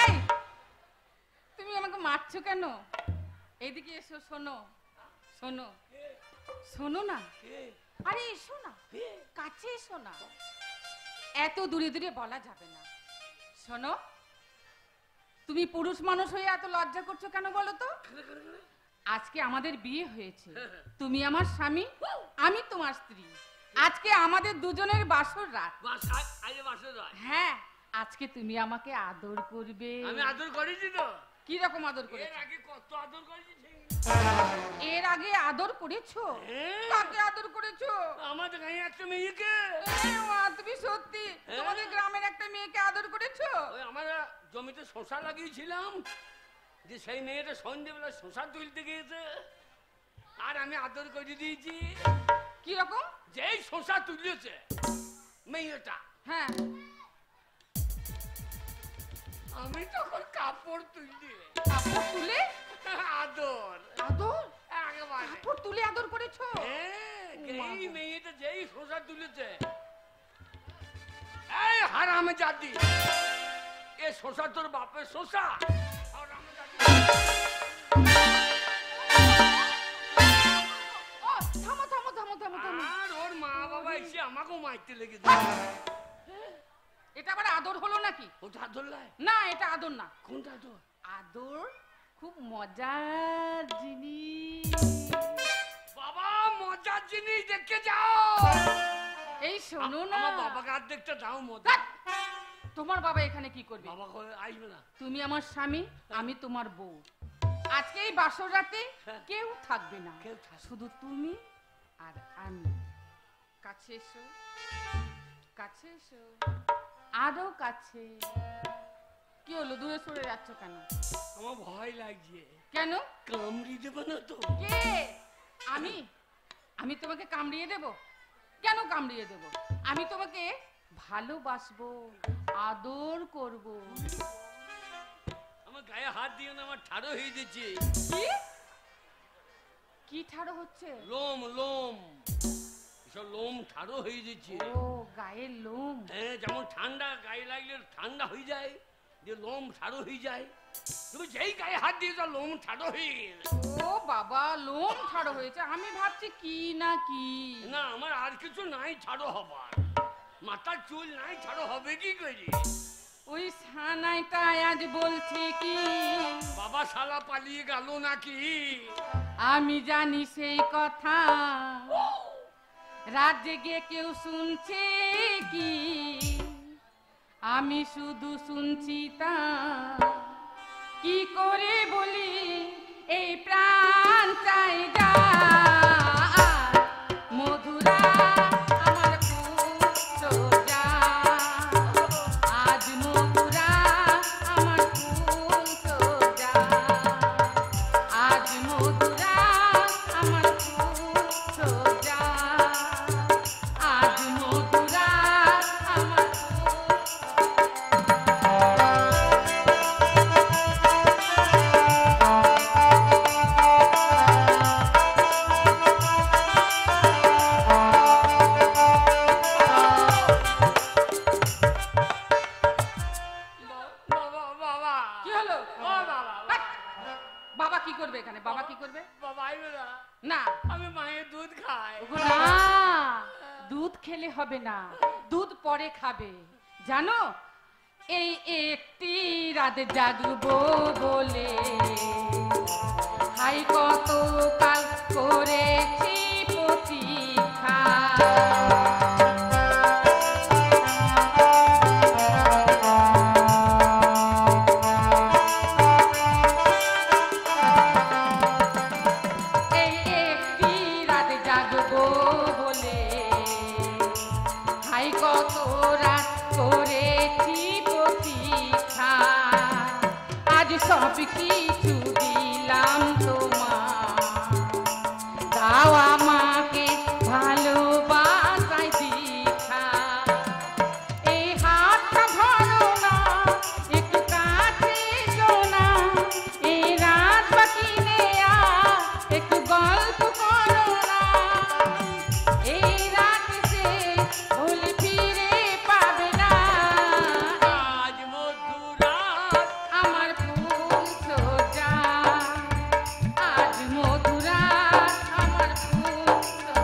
এই, তুমি আমাকে মারছো কেন? এদিকে এসো, শোনো শোনো শোনো না। আরে এসো না, কাছে এসো না। এত দূরে দূরে বলা যাবে না। শোনো, তুমি পুরুষ মানুষ হয়ে এত লজ্জা করছো কেন বলো তো? আজকে আমাদের বিয়ে হয়েছে, তুমি আমার স্বামী, আমি তোমার স্ত্রী। আজকে আমাদের দুজনের বাসর রাত। হ্যাঁ, আজকে তুমি আমাকে আদর করবে। আমি আদর করেছি তো, কি রকম আদর এর করেছো? আগে কত আদর করেছি। এর আগে আদর করেছো? হ্যাঁ। কাকে আদর করেছো? আমাদের গায়ে একটা মেয়েকে, এই মা, তুমি সত্যি তোমাদের গ্রামের একটা মেয়েকে আদর করেছো? ওই আমরা জমিতে শশা লাগিয়েছিলাম, যে সেই মেয়েটা সন্ধ্যেবেলা শশা তুলতে গিয়েছে, আর আমি আদর করে দিয়েছি। কি রকম? যেই শশা তুলেছে মেয়েটা, হ্যাঁ, আমি তখন কাপড় তুলি কাপড় তুলে আদর আদর? একেবারে। কাপড় তুলে আদর করেছো? হ্যাঁ, মা এই গো। মেয়েটা যেই শশা তুলেছে, এই হারামে জাতি, এ শশা তোর বাপের শশা। হারামেজাদি। ও, থামো থামো থামো থামো থামো। আর ওর মা বাবা এসে আমাকেও মারতে লেগে এটা আবার আদর হলো নাকি? ওটা আদর লাই? না, এটা আদর না। কোনটা আদর? আদর খুব মজার জিনিস। বাবা মজার জিনিস দেখে যাও। এই শোনো না, আমার বাবাকে অর্ধেকটা দাও মজা। ধ্যাৎ, তোমার বাবা এখানে কি করবে? বাবা কই আসবে না? তুমি আমার স্বামী, আমি তোমার বউ। আজকে এই বাসর রাতে কেউ থাকবে না, কেউ থাকবে। শুধু তুমি আর আমি। কাছে এসো, কাছে এসো, আরো কাছে। কি হলো, দূরে সরে যাচ্ছ কেন? আমার ভয় লাগছে। কেন? কামড়ি দেবে না তো? কে? আমি? আমি তোমাকে কামড়িয়ে দেব? কেন কামড়িয়ে দেব? আমি তোমাকে ভালোবাসবো, আদর করব। আমার গায়ে হাত দিয়ে না, আমার ঠাড়ো হয়ে যাচ্ছে। কি কি ঠাড়ো হচ্ছে? লোম লোম, এসব লোম ঠাড়ো হয়ে যাচ্ছে। ও, গায়ের লোম। হ্যাঁ, যেমন ঠান্ডা গায়ে লাগলে ঠান্ডা হয়ে যায়, যে লোম ছাড়ো হয়ে যায়। তুমি যেই গায়ে হাত দিয়ে যা লোম ছাড়ো হয়ে গেল। ও বাবা, লোম ছাড়ো হয়েছে, আমি ভাবছি কি না কি। না আমার আর কিছু নাই ছাড়ো হবার, মাথার চুল নাই ছাড়ো হবে কি করে? ওই সানাইটা আজ বলছে কি বাবা শালা পালিয়ে গেল নাকি? আমি জানি সেই কথা, রাত জেগে কেউ শুনছে কি, আমি শুধু শুনছি তা। কি করে বলি এই প্রাণ চাই যা, মধুরা আমার খুব সোজা, আজ মধুরা আমার খুব সোজা, আজ মধুরা আমার খুব সোজা, আজ মধুরা আমার বাবা বাবা কি হলো? ও বাবা হাট! বাবা কি করবে এখানে? বাবা কি করবে? বাবা আইবে না, না, আমি মায়ের দুধ খাই। ওগো না, দুধ খেলে হবে না, দুধ পরে খাবে। জানো, এই একটি রাত জাগবো বলে হাই কত কাল করেছি প্রতীক্ষা। এই একটি রাত জাগবো বলে হাই কত রাত করেছি প্রতীক্ষা। আজ সব কিছু দিলাম তোমার, দাও আমাকে ভালোবাসায় দীক্ষা। এই হাতটা ধরো না, একটু কাছে এসো না, এই রাত বাকি নেয়া একটু গল্প করো না। এই রাত সে ভুল ফিরে পাবে না, আজ মধুরা আমার ফুল সোজা, আজ মধুরা আমার ফুল সোজা।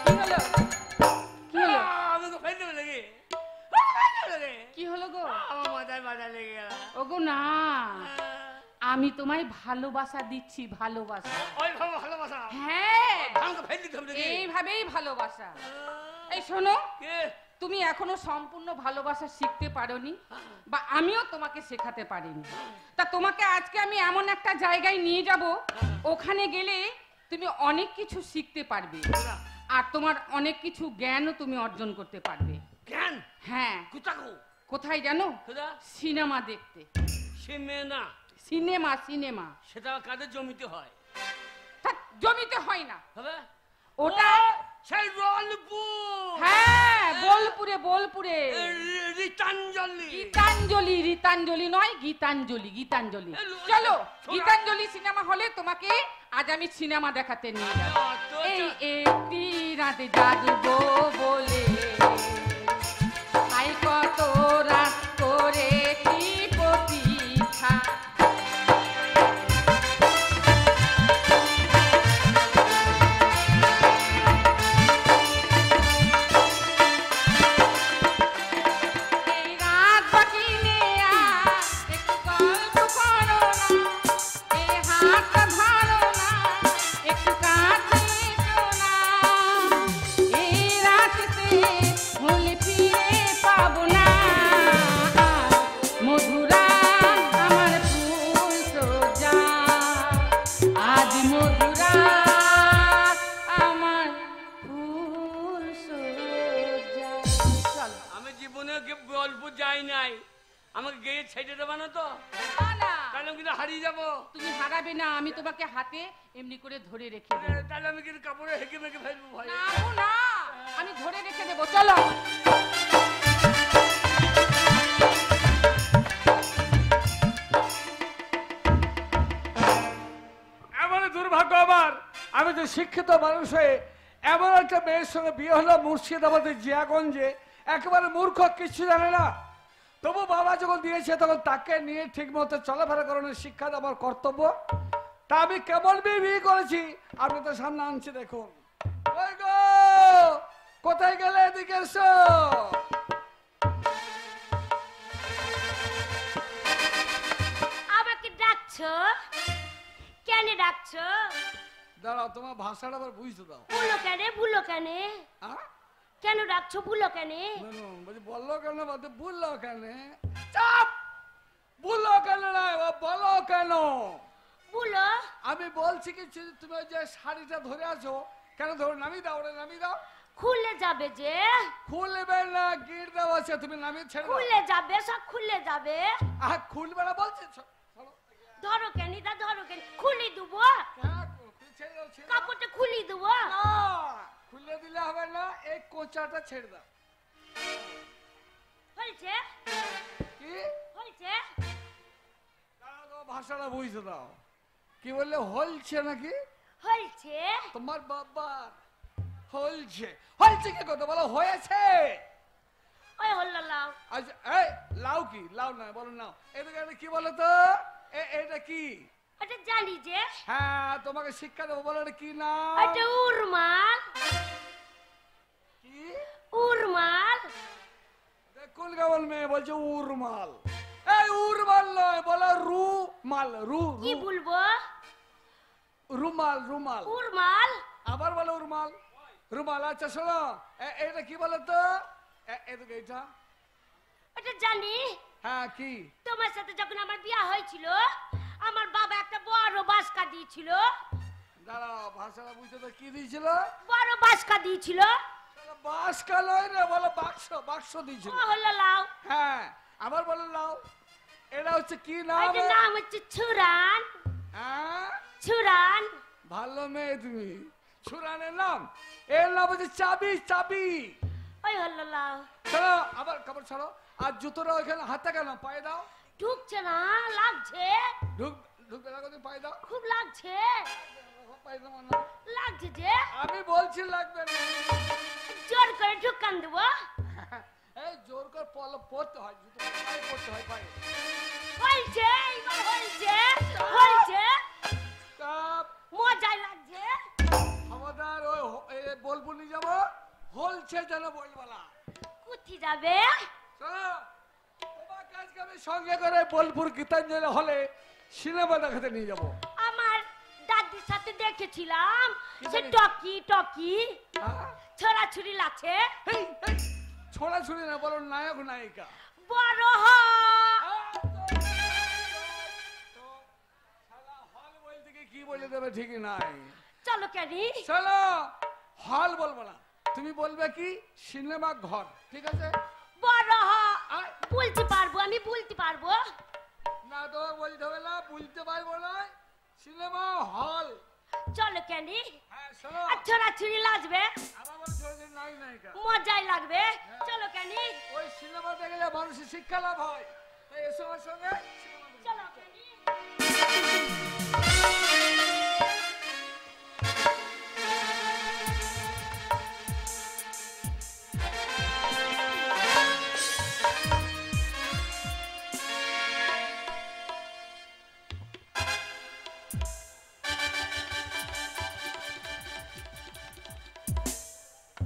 কি হলো? কি হলো? আমাকে ফেলতে লেগে কি হলো গো? আমার মাথায় বাধা লেগে গেল। ওগো না, আমি তোমায় ভালোবাসা দিচ্ছি, ভালোবাসা। ওই ভালো ভালোবাসা হ্যাঁ, আমাকে ফেল দিতে হবে নাকি? এইভাবেই ভালোবাসা। এই শোনো, কে? তুমি এখনো সম্পূর্ণ ভালোবাসা শিখতে পারোনি, বা আমিও তোমাকে শেখাতে পারিনি। তা তোমাকে আজকে আমি এমন একটা জায়গায় নিয়ে যাব, ওখানে গেলে তুমি অনেক কিছু শিখতে পারবে, আর তোমার অনেক কিছু জ্ঞানও তুমি অর্জন করতে পারবে। জ্ঞান হ্যাঁ, কুতাকু কোথায় জানো? কোথা? সিনেমা দেখতে। সে মেয়ে না, সিনেমা, সিনেমা। সেটা কাদের জমিতে হয়? ধ্যাৎ, জমিতে হয় না হবে ওটা। সেই রোলপুর। হ্যাঁ, বোলপুরে, বোলপুরে। রীতাঞ্জলি। গীতাঞ্জলি, রীতাঞ্জলি নয়, গীতাঞ্জলি, গীতাঞ্জলি। চলো, গীতাঞ্জলি সিনেমা হলে তোমাকে আজ আমি সিনেমা দেখাতে নিয়ে যাবো। এই একটি রাতে জাগবো বলে আই কত রাত করেছি প্রতীক্ষা। এই রাত বাকি নেয়া একটু গল্প করো না, এই হাতটা ধরো না, একটু কাছে এসো না। এই রাততে ভুল ফিরে পাবো না, মধুরা আমার ফুল সোজা, আজ মধুরা আমার ফুল সোজা। চলো। আমি জীবনে বোলপুর যাই নাই, আমাকে গিয়ে ছেড়ে দেবা না তো? না, না। তাহলে তাহলে আমি কিন্তু হারিয়ে যাবো। তুমি হারাবে না, আমি তোমাকে হাতে এমনি করে ধরে রেখে দেবো। তাহলে আমি কিন্তু কাপড়ে হেঁকে মেকে ফেলবো ভাই। না গো না, আমি ধরে রেখে দেবো, চলো। এমন দুর্ভাগ্য আমার, আমি তো শিক্ষিত মানুষ হয়ে এমন একটা মেয়ের সঙ্গে বিয়ে হলো মুর্শিদাবাদের জিয়াগঞ্জে, একেবারে মূর্খ, কিছু জানে না। তবু বাবা যখন দিয়েছে তখন তাকে নিয়ে ঠিক মতো চলাফেরা করানোর শিক্ষা আমার কর্তব্য। তা আমি কেমন বিয়ে করেছি আপনি তো সামনে আনছি, দেখুন। ওই গো, কোথায় গেলে? এদিকে এসো। আমাকে ডাকছো? কেন ডাকছো? দাঁড়াও, তোমার ভাষাটা আবার বুঝতে দাও। ভুলো কেন? ভুলো কেন? হ্যাঁ, কেন ডাকছো? ভুলো কেন? বলছি বললো কেন, বলতে বললো কেন? চাপ! বললো কেন না, বলো কেন? ভুলো? আমি বলছি কি, তুমি ওই যে শাড়িটা ধরে আছো কেন, ধরে নামিয়ে দাও, ওরে নামিয়ে দাও। খুলে যাবে যে। খুলবে না, গিট দেওয়া আছে, তুমি নামিয়ে ছেড়ে দাও। খুলে যাবে, সব খুলে যাবে। খুলবে না বলছি। ধরো কেন? দা ধরো কেন? খুলি দেবো, কাপড়টা খুলি দেবো। খুলে দিলে হবে না, এই কোচাটা ছেড়ে দাও। হয়েছে? কি হয়েছে? ভাষাটা বুঝতে দাও। কি বললে, হলছে নাকি? হয়েছে? তোমার বাবা হলছে। হলছে কি কথা বলো, হয়েছে। ওই হল্লা লাও। আচ্ছা, এই লাউ কি? লাউ না, বলো নাও। এদিকে কি বলো তো, এটা কি? এটা জানি যে। হ্যাঁ, তোমাকে শিক্ষা দেবো, বলো এটা কি না? এটা উরমাল। কি উরমাল? দেখুন কেমন মেয়ে বলছে উরমাল। এই উরমাল নয়, বলো রুমাল। কি বলবো? রুমাল, রুমাল। উরমাল? আবার বলো উরমাল, রুমাল। আচ্ছা শোনো, এটা কি বলো তো, এদিকে এটা। এটা জানি। হ্যাঁ, কি? তোমার সাথে যখন আমার বিয়ে হয়েছিল, আমার বাবা একটা বড় বাসকা দিয়েছিল। দাঁড়াও, ভাষাটা বুঝতে তো, কি দিয়েছিল? বড় বাসকা দিয়েছিল। বাসকা নয় রে, বলো বাক্স। বাক্স দিয়েছিল। ও হলো লাও। হ্যাঁ, আবার বলো লাও। এটা হচ্ছে কি নাম? এটার নাম হচ্ছে ছুরান। হ্যাঁ, ছুরান। ভালো মেয়ে তুমি। ছুরানের নাম? এর নাম হচ্ছে চাবি। চাবি। ওই হলো লাও। চলো, আবার কাপড় ছাড়ো। আর জুতোটা ওইখানে, হাতে কেন, পায়ে দাও। ঢুকছে না, লাগছে। ঢুকবে না, তুমি পায়ে দাও। খুব লাগছে। পায়ে দাও না। লাগছে যে। আমি বলছি লাগবে না। জোর করে ঢুকান দেবো। এই জোর করে পড়তে হয়, জুতো পায়ে পড়তে হয়, পায়ে। হয়েছে, এবার হয়েছে। হয়েছে। কাপ মজাই লাগছে। আমাদের ওই বলবো নিয়ে যাবো, হলছে যেন বলবো না। কুথি যাবে? চলো, তোমাকে আজকে আমি সঙ্গে করে বোলপুর গীতাঞ্জলি হলে সিনেমা দেখাতে নিয়ে যাবো। আমার দাদির সাথে দেখেছিলাম সে টকি টকি ছড়াছড়ি লাগছে। ছোড়াছুড়ি না, বলো নায়ক নায়িকা। বড় হ। হল বলতে কি বলে দেবে ঠিকই নাই। চলো কেন? চলো, হল বলবো না, তুমি বলবে কি সিনেমা ঘর, ঠিক আছে? বড় হ। আয়। বলতে পারবো, আমি বলতে পারবো। না, তোমাকে বলতে হবে না, বলতে পারবো না। Cinema hall. চলো কেন? হ্যাঁ, শোনো, আর ছড়াছড়ি লাগবে, আমার বলছে নায়ক নায়িকা। মজাই লাগবে। চলো কেন? ওই সিনেমা দেখলে মানুষের শিক্ষা লাভ হয়, তাই এসো আমার সঙ্গে সিনেমা দেখতে। চলো কেন?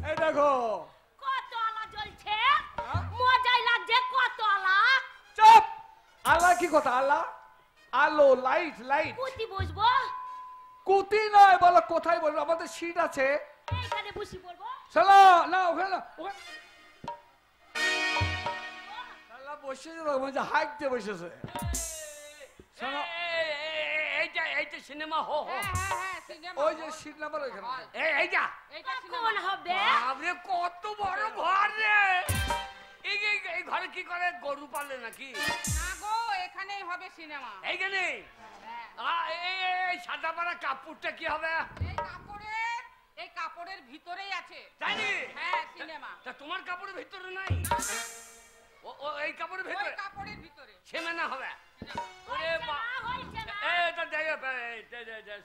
এই দেখো। কত আলা জ্বলছে, হ্যাঁ? মজাই লাগছে। কত আলা? চুপ! আল্লাহ কি কথা? আল্লাহ আলো, লাইট, লাইট। কুতি বসবো? কুতি নয়, বলো কোথায় বলবো, আমাদের সিট আছে। এইখানে বসি বলবো? চলো না, ওখানে না, ওখানে। আল্লাহ বসেছে তো, বলছে হাইট দিয়ে বসেছে। শোনো, এইটা সিনেমা হো হো। হ্যাঁ হ্যাঁ হ্যাঁ, সিনেমা ওই যে সিট নাম্বার ওইখানে। এইটা এইটা কখন সিনেমা। হবে? বাপরে কত বড় ঘর রে। এই ঘরে কি করে, গরু পালে নাকি? না গো, এখানে এইখানেই হবে সিনেমা। এইখানে এই সাদা পাড়া কাপড়টা কি হবে? এই কাপড়ের ভিতরেই আছে। তাই নাকি? হ্যাঁ, সিনেমা। তা তোমার কাপড়ের ভিতরে নাই? ও এই কাপড়ের ভিতরে? ওই কাপড়ের ভিতরে সিনেমা হবে। ওরে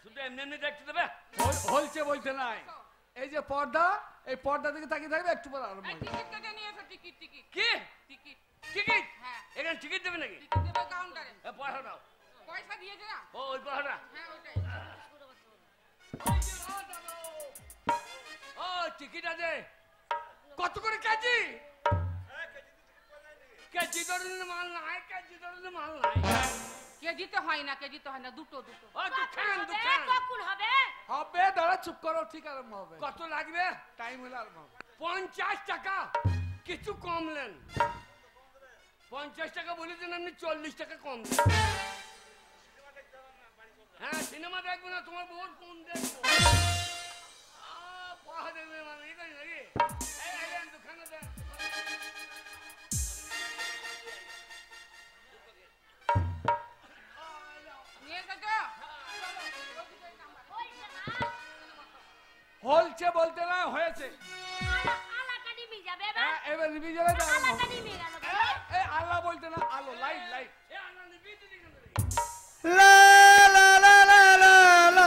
শুধু এমনি এমনি দেখতে দেবে? হলছে বলতে নাই, এই যে পর্দা, এই পর্দা থেকে তাকিয়ে থাকবে, একটু পর আরম্ভ হবে। টিকিট কেটে নিয়ে এসো। টিকিট টিকিট কি টিকিট টিকিট? হ্যাঁ, এখানে টিকিট দেবে নাকি? টিকিট দেবে কাউন্টারে। পয়সা দাও। পয়সা দিয়েছে না? ওই পয়সাটা। হ্যাঁ, ওইটাই। ও টিকিট আছে। কত করে কেজি? কেজি ধরনের মাল নাই, কেজি ধরনের মাল নাই। কেজিতে হয় না, কেজিতে হয় না, দুটো দুটো। ও দুখান হবে, দুখান। কখন হবে? হবে, দাঁড়া চুপ করো, ঠিক আরম্ভ হবে। কত লাগবে? টাইম হলে আরম্ভ হবে। 50 টাকা। কিছু কমলেন? 50 টাকা বলেছেন, আপনি 40 টাকা কম দেন। হ্যাঁ, সিনেমা দেখবো না, তোমার বউর কোন দেখবো? পড়া দেখবে মানে এই করি নাকি? এই দেন দুখানে দেন। নিয়ে এসেছো? হলছে বলতে না, হয়েছে। আলাটা নিমে যাবে এবার। হ্যাঁ, এবার রিভিশনে আরম্ভ আলাটা হবে। নিমে গেল। এই আল্লাহ বলতে না, আলো, লাইট লাইট। এ আনন্দ বিদ্যুৎ দিকে ধরে। লা লা লা লা লা লা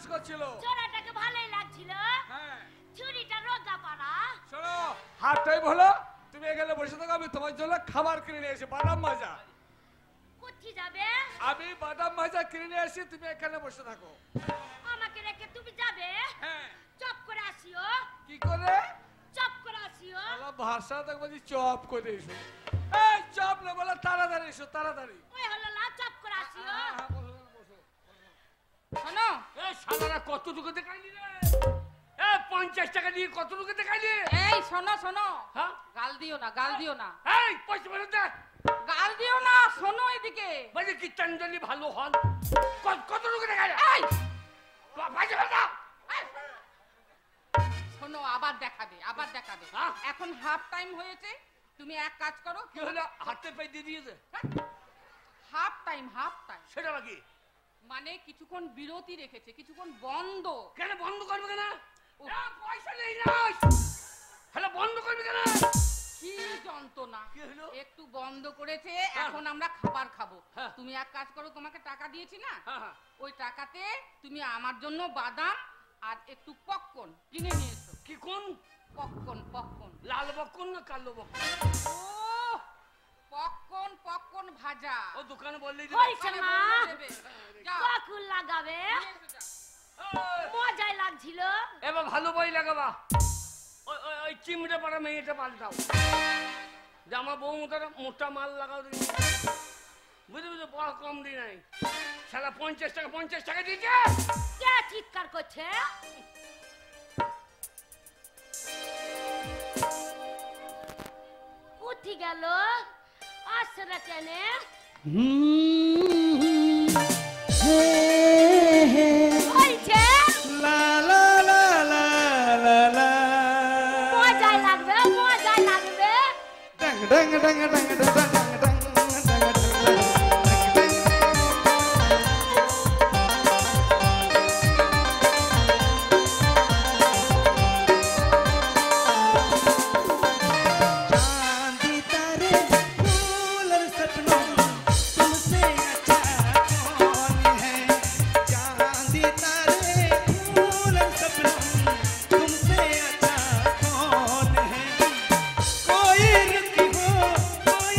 ডান্স করছিল। ছোড়াটাকে ভালোই লাগছিল। হ্যাঁ চুরিটা রোগা পাড়া। শোনো, হাফ টাইম হলো, তুমি এখানে বসে থাকো, আমি তোমার জন্য খাবার কিনে নিয়ে এসে বাদাম ভাজা। কোথায় যাবে? আমি বাদাম ভাজা কিনে নিয়ে আসি, তুমি এখানে বসে থাকো। আমাকে রেখে তুমি যাবে? হ্যাঁ। চপ করে আসিও। কি করে? চপ করে আসিও। আলা ভাষা তো বলি চপ করে এসো। এই চপ না বলে তাড়াতাড়ি এসো, তাড়াতাড়ি। ওই হলো না, চপ করে আসিও। হ্যাঁ, হ্যাঁ, বসো, বসো। শোনো, এই শালারা কতটুকু দেখাইলি রে? এ 50 টাকা দিয়ে কতটুকু দেখাইলি? এই শোনো শোনো, হ্যাঁ? গাল দিও না, গাল দিও না, এই পয়সা ফেরত দে। গাল দিও না, শোনো এদিকে। বলি কীর্তনজলি ভালো হন। কতটুকু দেখাইলি? এই পয়সা ফেরত দাও। শোনো, আবার দেখাবে, আবার দেখাবে। হ্যাঁ? এখন হাফ টাইম হয়েছে, তুমি এক কাজ করো। কি হলো? হাতে পাই দিয়ে দিয়েছে। হাফ টাইম, হাফ টাইম সেটা বাকি মানে কিছুক্ষণ বিরতি রেখেছে, কিছুক্ষণ বন্ধ। কেন বন্ধ করবে কেন? ও। এ, পয়সা নেই না। হ্যালো, বন্ধ করবে কেন? কি যন্ত্রণা! কি হলো? একটু বন্ধ করেছে, এখন আমরা খাবার খাবো। হ্যাঁ। তুমি এক কাজ করো, তোমাকে টাকা দিয়েছি না, হ্যাঁ, হ্যাঁ। ওই টাকাতে তুমি আমার জন্য বাদাম আর একটু পপকর্ন কিনে নিয়ে এসো। কি কোন? Popcorn, popcorn. লাল বকন না কালো বকন? ও পপকর্ন, পপকর্ন ভাজা। ও দোকানে বললেই হয়েছে ওখানে না? বলে দেবে। যাও, কখন লাগাবে? নিয়ে এসো, যাও। মজাই লাগছিল। এবার ভালো বই লাগাবা। ওই চিমড়ে পাড়া মেয়েটা পাল্টাও। যে আমার বউ মোটা মাল লাগাও দিন। বুঝলি বুঝলি, বড় কম দিই নাই। সারা 50 টাকা দিয়েছে। কে চিৎকার করছে? কোথায় গেল? আসছে না কেন? হয়েছে? মজাই লাগবে, মজাই লাগবে। कोई रुकी हो कोई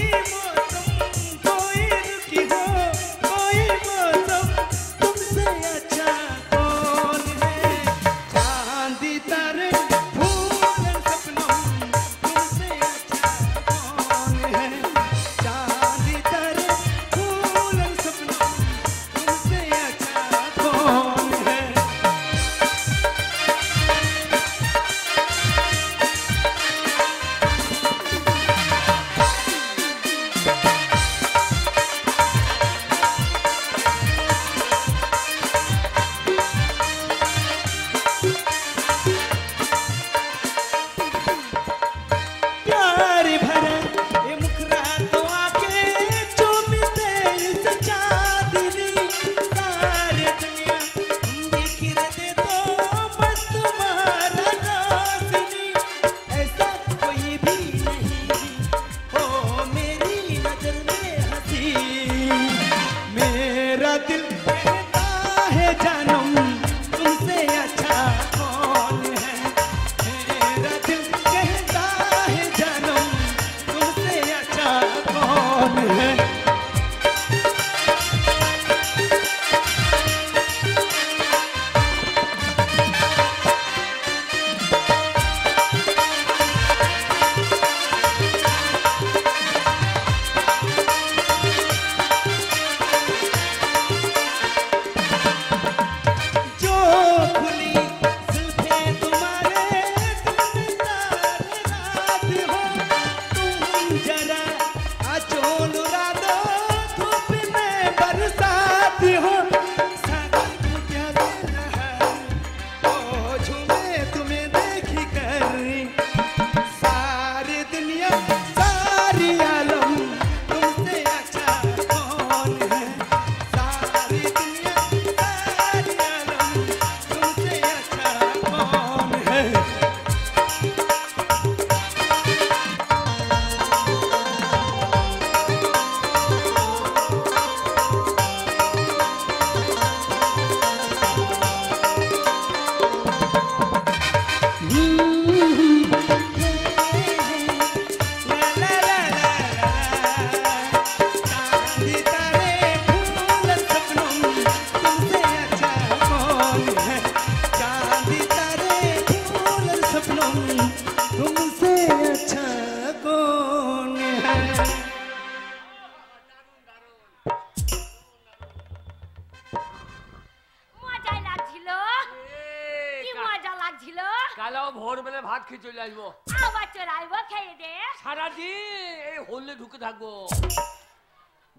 কাল ভোরবেলা ভাত খেয়ে চলে আসবো। আবার চলে আসবো, খেয়ে দে। সারাদিন এই হলে ঢুকে থাকবো।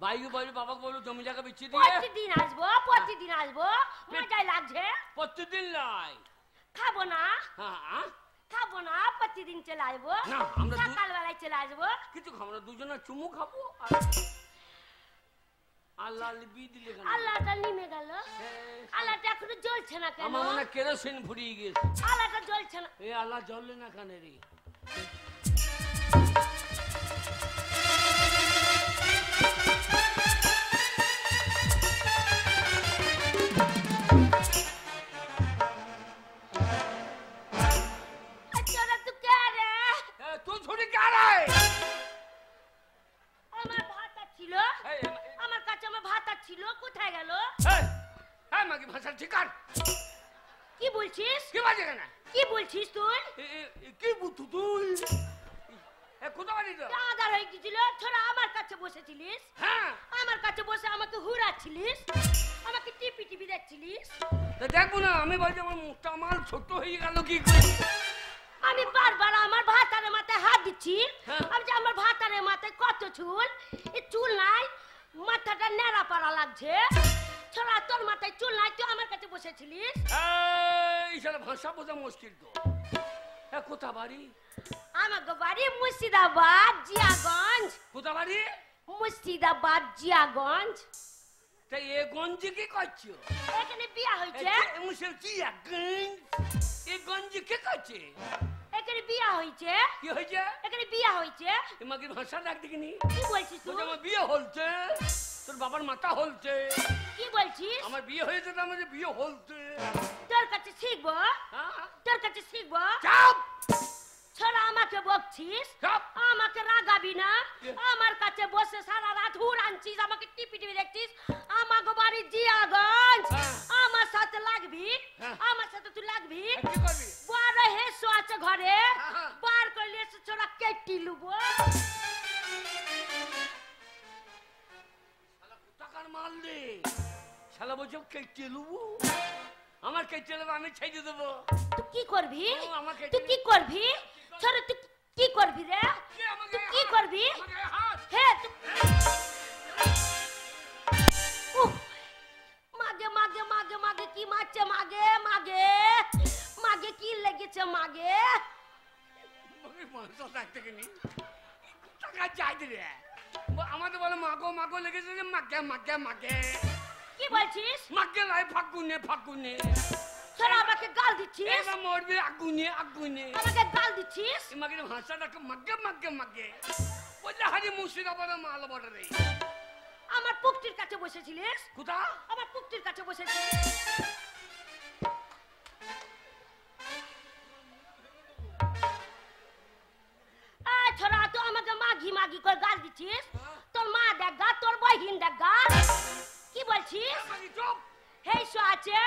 বাইকে বলি, বাবাকে বলো জমি জায়গা বিচ্ছি দিয়ে প্রতিদিন আসবো, প্রতিদিন আসবো, মজাই লাগছে। প্রতিদিন নয়। খাবো না, হ্যাঁ খাবো না, প্রতিদিন চলে আসবো, না, আমরা সকালবেলায় চলে আসবো। কিছু খাবো না, দুজনে চুমু খাবো। আল্লাহ লিবি দিলে কেন? আল্লাহটা নেমে গেল, আল্লাহটা এখনো জ্বলছে না কেন? আমার মনে কেরোসিন ফুরিয়ে গেছে। আল্লাহটা জ্বলছে না। এ আল্লাহ জ্বললে না কেন রে? চোরা তুই কে রে? তুই ছুটি কে রে? আমার ভাতা ছিল, আমার কাছে আমার ভাতা ছিল, কোথায় গেল? হ্যাঁ মাকে ভাষা ঠিক আর কি বলছিস? কি বাজে কেন? কি বলছিস তুই? কি বুঝু তুই? কোথাও বাড়ি তো? আধার হয়ে গেছিল, ছোড়া আমার কাছে বসেছিলিস, হ্যাঁ আমার কাছে বসে আমাকে হুড়াচ্ছিলিস, আমাকে টিপি টিপি দেখছিলিস। তো দেখবো না, আমি বলছি আমার মুখটা আমার ছোট হয়ে গেল কি করে? আমি বারবার আমার ভাতারের মাথায় হাত দিচ্ছি, হ্যাঁ। আমি যে আমার ভাতারের মাথায় কত চুল, এই চুল নাই, মাথাটা নেড়া পাড়া লাগছে। ছোড়া তোর মাথায় চুল নাই, তুই আমার কাছে বসেছিলিস। এই শালা ভাষা বোঝা মুশকিল তো। কোথা বাড়ি? আমাকে বাড়ি মুর্শিদাবাদ জিয়াগঞ্জ। কোথা বাড়ি? মুর্শিদাবাদ জিয়াগঞ্জ। তা এ গঞ্জি কি করছো? এখানে বিয়া হয়েছে, এ গঞ্জি কে করছে? এখানে বিয়া হয়েছে, কি হয়েছে? এখানে বিয়া হয়েছে। তোমাকে ভাষা ডাক দেখিনি? কি বলছিস তুই? আমার বিয়ে হলছে, তোর বাবার মাথা হলছে। কি বলছিস? আমার বিয়ে হয়েছে তো আমাদের বিয়ে হলছে। তোর কাছে শিখবো, হ্যাঁ? তোর কাছে শিখবো। চাপ ছোড়া আমাকে বকছিস, চাপ। আমাকে রাগাবি না। আমার কাছে বসে সারা রাত হুড় আনছিস, আমাকে টিপি টিপি দেখছিস। আমাকে বাড়ি জিয়াগঞ্জ, হ্যাঁ। আমার সাথে লাগবি, হ্যাঁ। আমার সাথে তুই লাগবি। কি করবি? বড় হেসো আছে ঘরে, হ্যাঁ। বার করলে এসে ছোড়া কেটি লুবো। টাকার মাল দে। শালা বলছো কেটে লুবো, আমার কেটে নেবো, আমি ছেড়ে দেবো। তুই কি করবি? ও, আমাকে তুই কি করবি? ছোড়া তুই কি করবি রে? তুই কি করবি? হ্যাঁ তুই উফ, মাগে মাগে মাগে মাগে কি মারছে, মাগে মাগে মাগে কি লেগেছে মাগে। টাকা চাই রে, আমাদের বলে মাগো মাগো লেগেছে যে মাগে মাগে মাগে কি বলছিস? মাগে লাই ফাগুনে ফাগুনে। ছোড়া আমাকে গাল দিচ্ছিস, এবার মরবি আগুনে আগুনে। আমাকে গাল দিচ্ছিস। মাগে ভাষাটাকে মাগে মাগে মাগে বললে হারি মুর্শিদাবাদের মাল বড় রে। আমার পুক্তির কাছে বসেছিলিস, কোথা? আমার পুক্তির কাছে বসেছিলিস। ছোড়া তো আমাকে মাগি মাগি করে গাল দিচ্ছিস। তোর মা দেখা, তোর বহিন দেখা। কি বলছিস? মাগি চুপ। হেসো আছে,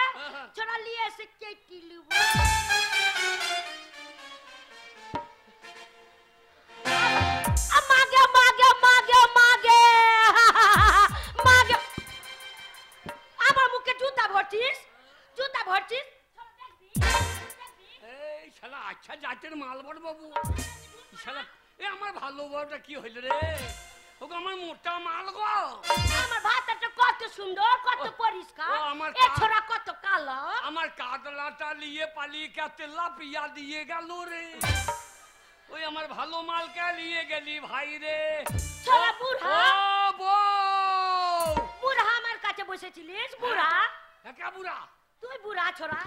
ছোড়া নিয়ে এসে কেটে লিব। মাগে মাগে মাগে মাগে মাগে। আমার মুখে জুতা ভরছিস, জুতা ভরছিস। এই শালা আচ্ছা জাতের মাল বড় বাবু। শালা এ আমার ভালো বউটা কি হইল রে? ওকে আমার মোটা মাল গো। আমার ভাতটা কত সুন্দর, কত পরিষ্কার, ও, আমার এ ছোড়া কত কালো। আমার কাতলাটা নিয়ে পালিয়ে কাতে লাপিয়া দিয়ে গেল রে। ওই আমার ভালো মালকে নিয়ে গেলি ভাই রে। ছোড়া বুড়া, ও বউ, বুড়া আমার কাছে বসেছিলিস। বুড়া কে বুড়া? তুই বুড়া ছোড়া।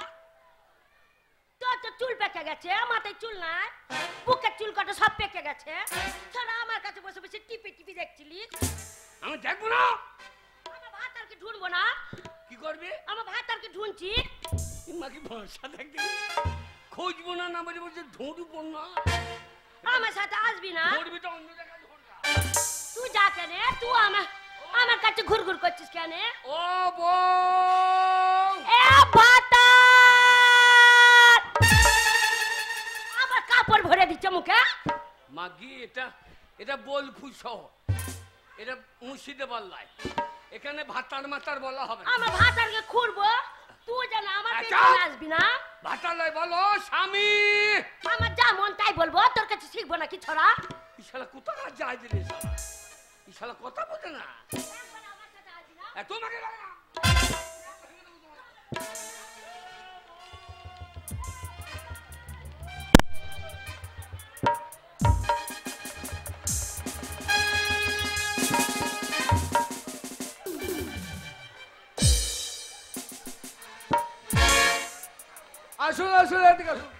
তোর তো চুল পেকে গেছে, মাথায় চুল নাই, বুকের চুল কটা সব পেকে গেছে। ছোড়া আমার কাছে বসে বসে টিপি টিপি দেখছিলিস। আমি দেখবো না। আমার ভাতারকে ঢুনবো না, কি করবি? আমার ভাতারকে ঢুনছি। মাকে ভাষা দেখতে খুঁজবো না, না বলে বলছে ধরবো না। আমার সাথে আসবি না, ধরবি তো অন্য জায়গায় ধরবা। তুই যা কেন, তুই আমার কাছে ঘুরঘুর করছিস কেন? ও বউ, এ ভাতার আবার কাপড় ভরে দিচ্ছে মুখে। মাগি এটা এটা বোলপুর শহর, এটা মুর্শিদাবাদ লাই। এখানে ভাতার মাতার বলা হবে না। আমার ভাতারকে খুঁড়বো, তুই যেন আমার আচ্ছা। পেছনে আসবি না। ভাতালয় বলো স্বামী। আমার যা মন তাই বলবো, তোর কাছে শিখবো নাকি ছড়া? এই শালা কোথা যায় দিলে শালা, এই শালা কথা বোঝে না। তোমাকে আসুন আসুন, এদিকে আসুন।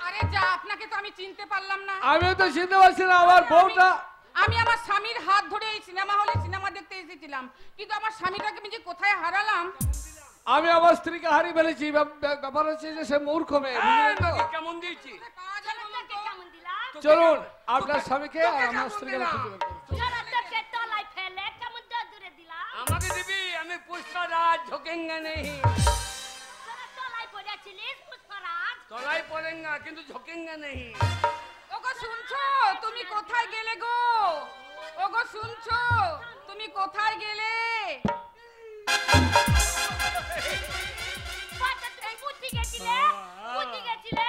আরে যা, আপনাকে তো আমি চিনতে পারলাম না। আমি তো চিনতে পারছি না আমার বউটা। আমি আমার স্বামীর হাত ধরে এই সিনেমা হলে সিনেমা দেখতে এসেছিলাম, কিন্তু আমার স্বামীটাকে আমি যে কোথায় হারালাম। আমি আমার স্ত্রীকে হারিয়ে ফেলেছি। ব্যাপার হচ্ছে যে সে মূর্খ মেয়ে, বুঝলেন তো? কেমন দিয়েছি? কাজ হলো না তো। কেমন দিলাম? চলুন আপনার স্বামীকে আর আমার স্ত্রীকে খুঁজে বের করুন। ছড়া তোকে তলায় ফেলে কেমন দূরে দিলাম? আমাকে দিবি, আমি পুষ্পারাজ ঝোঁকেঙ্গা নেই। তোরা তলায় পড়েছিলিস পুষ্পরাজ। তলায় পড়েঙ্গা কিন্তু ঝোঁকেঙ্গা নেই। ওগো শুনছো? তুমি কোথায় গেলে গো? ওগো শুনছো? তুমি কোথায় গেলে? বাচ্চা তুই বুদ্ধি গেছিলে? বুদ্ধি গেছিলে?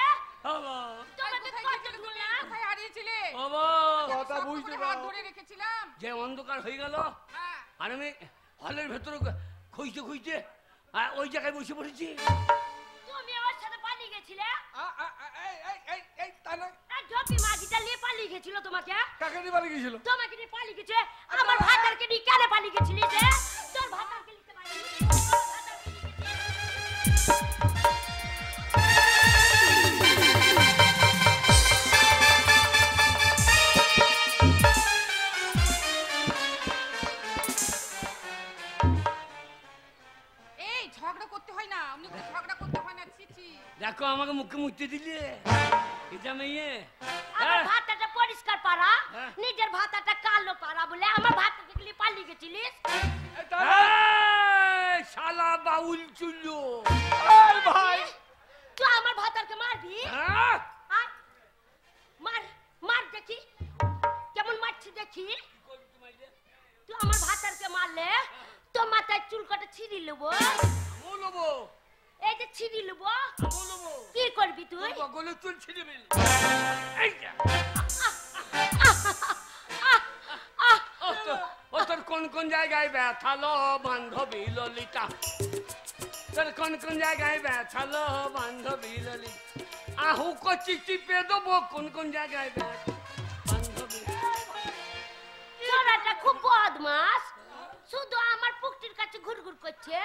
তোমাদের কত গুলা? কোথায় হারিয়েছিলে? কথা সব বুঝতে করে হাত পারো। ধরে রেখেছিলাম। যে অন্ধকার হয়ে গেল হ্যাঁ। আর আমি হলের ভেতরে খুঁজতে খুঁজতে ওই জায়গায় বসে পড়েছি। তুমি আমার সাথে পালিয়ে গেছিলে? এই তা নয়। আর ঝোপি মাগিটা নিয়ে পালিয়ে গেছিল তোমাকে? কাকে নিয়ে বাড়ি গেছিল? তোমাকে নিয়ে পালিয়ে গেছে? আমার ভাতারকে নিয়ে কেন পালিয়ে গেছিলি যে? তোর ভাতারকে নিতে পারিনি? তোর ভাতারকে নিয়ে গেছিলি? এই ঝগড়া করতে হয় না, অমনি করে ঝগড়া করতে হয় না। ছি ছি। দেখো আমাকে মুখে মুখতে দিলে এটা মেয়ে। আমার ভাতাটা পরিষ্কার পারা, হ্যাঁ। নিজের ভাতাটা কালো পারা বলে আমার ভাতাকে নিয়ে পালিয়ে গেছিলিস? এই, শালা বাউল চুল্লু। ভাই তুই আমার ভাতারকে মারবি? হ্যাঁ? আয়, মার মার দেখি কেমন মারছি দেখি। তুই আমার ভাতারকে মারলে তো মাথায় চুল কাটা ছিঁড়ি নেবো। বলবো এই যে ছিঁড়ি নেবো, বলবো কি করবি তুই? বগলে চুল ছিঁড়ে ফেল। এই যা। ও তোর কোন কোন জায়গায় ব্যথালো বান্ধবী ললিতা, তোর কোন কোন জায়গায় ব্যথালো বান্ধবী ললিতা, আহু কচি টিপে দেবো কোন কোন জায়গায় ব্যথা বান্ধবী। ছোড়াটা খুব বদমাস, শুধু আমার পুকটির কাছে ঘুরঘুর করছে।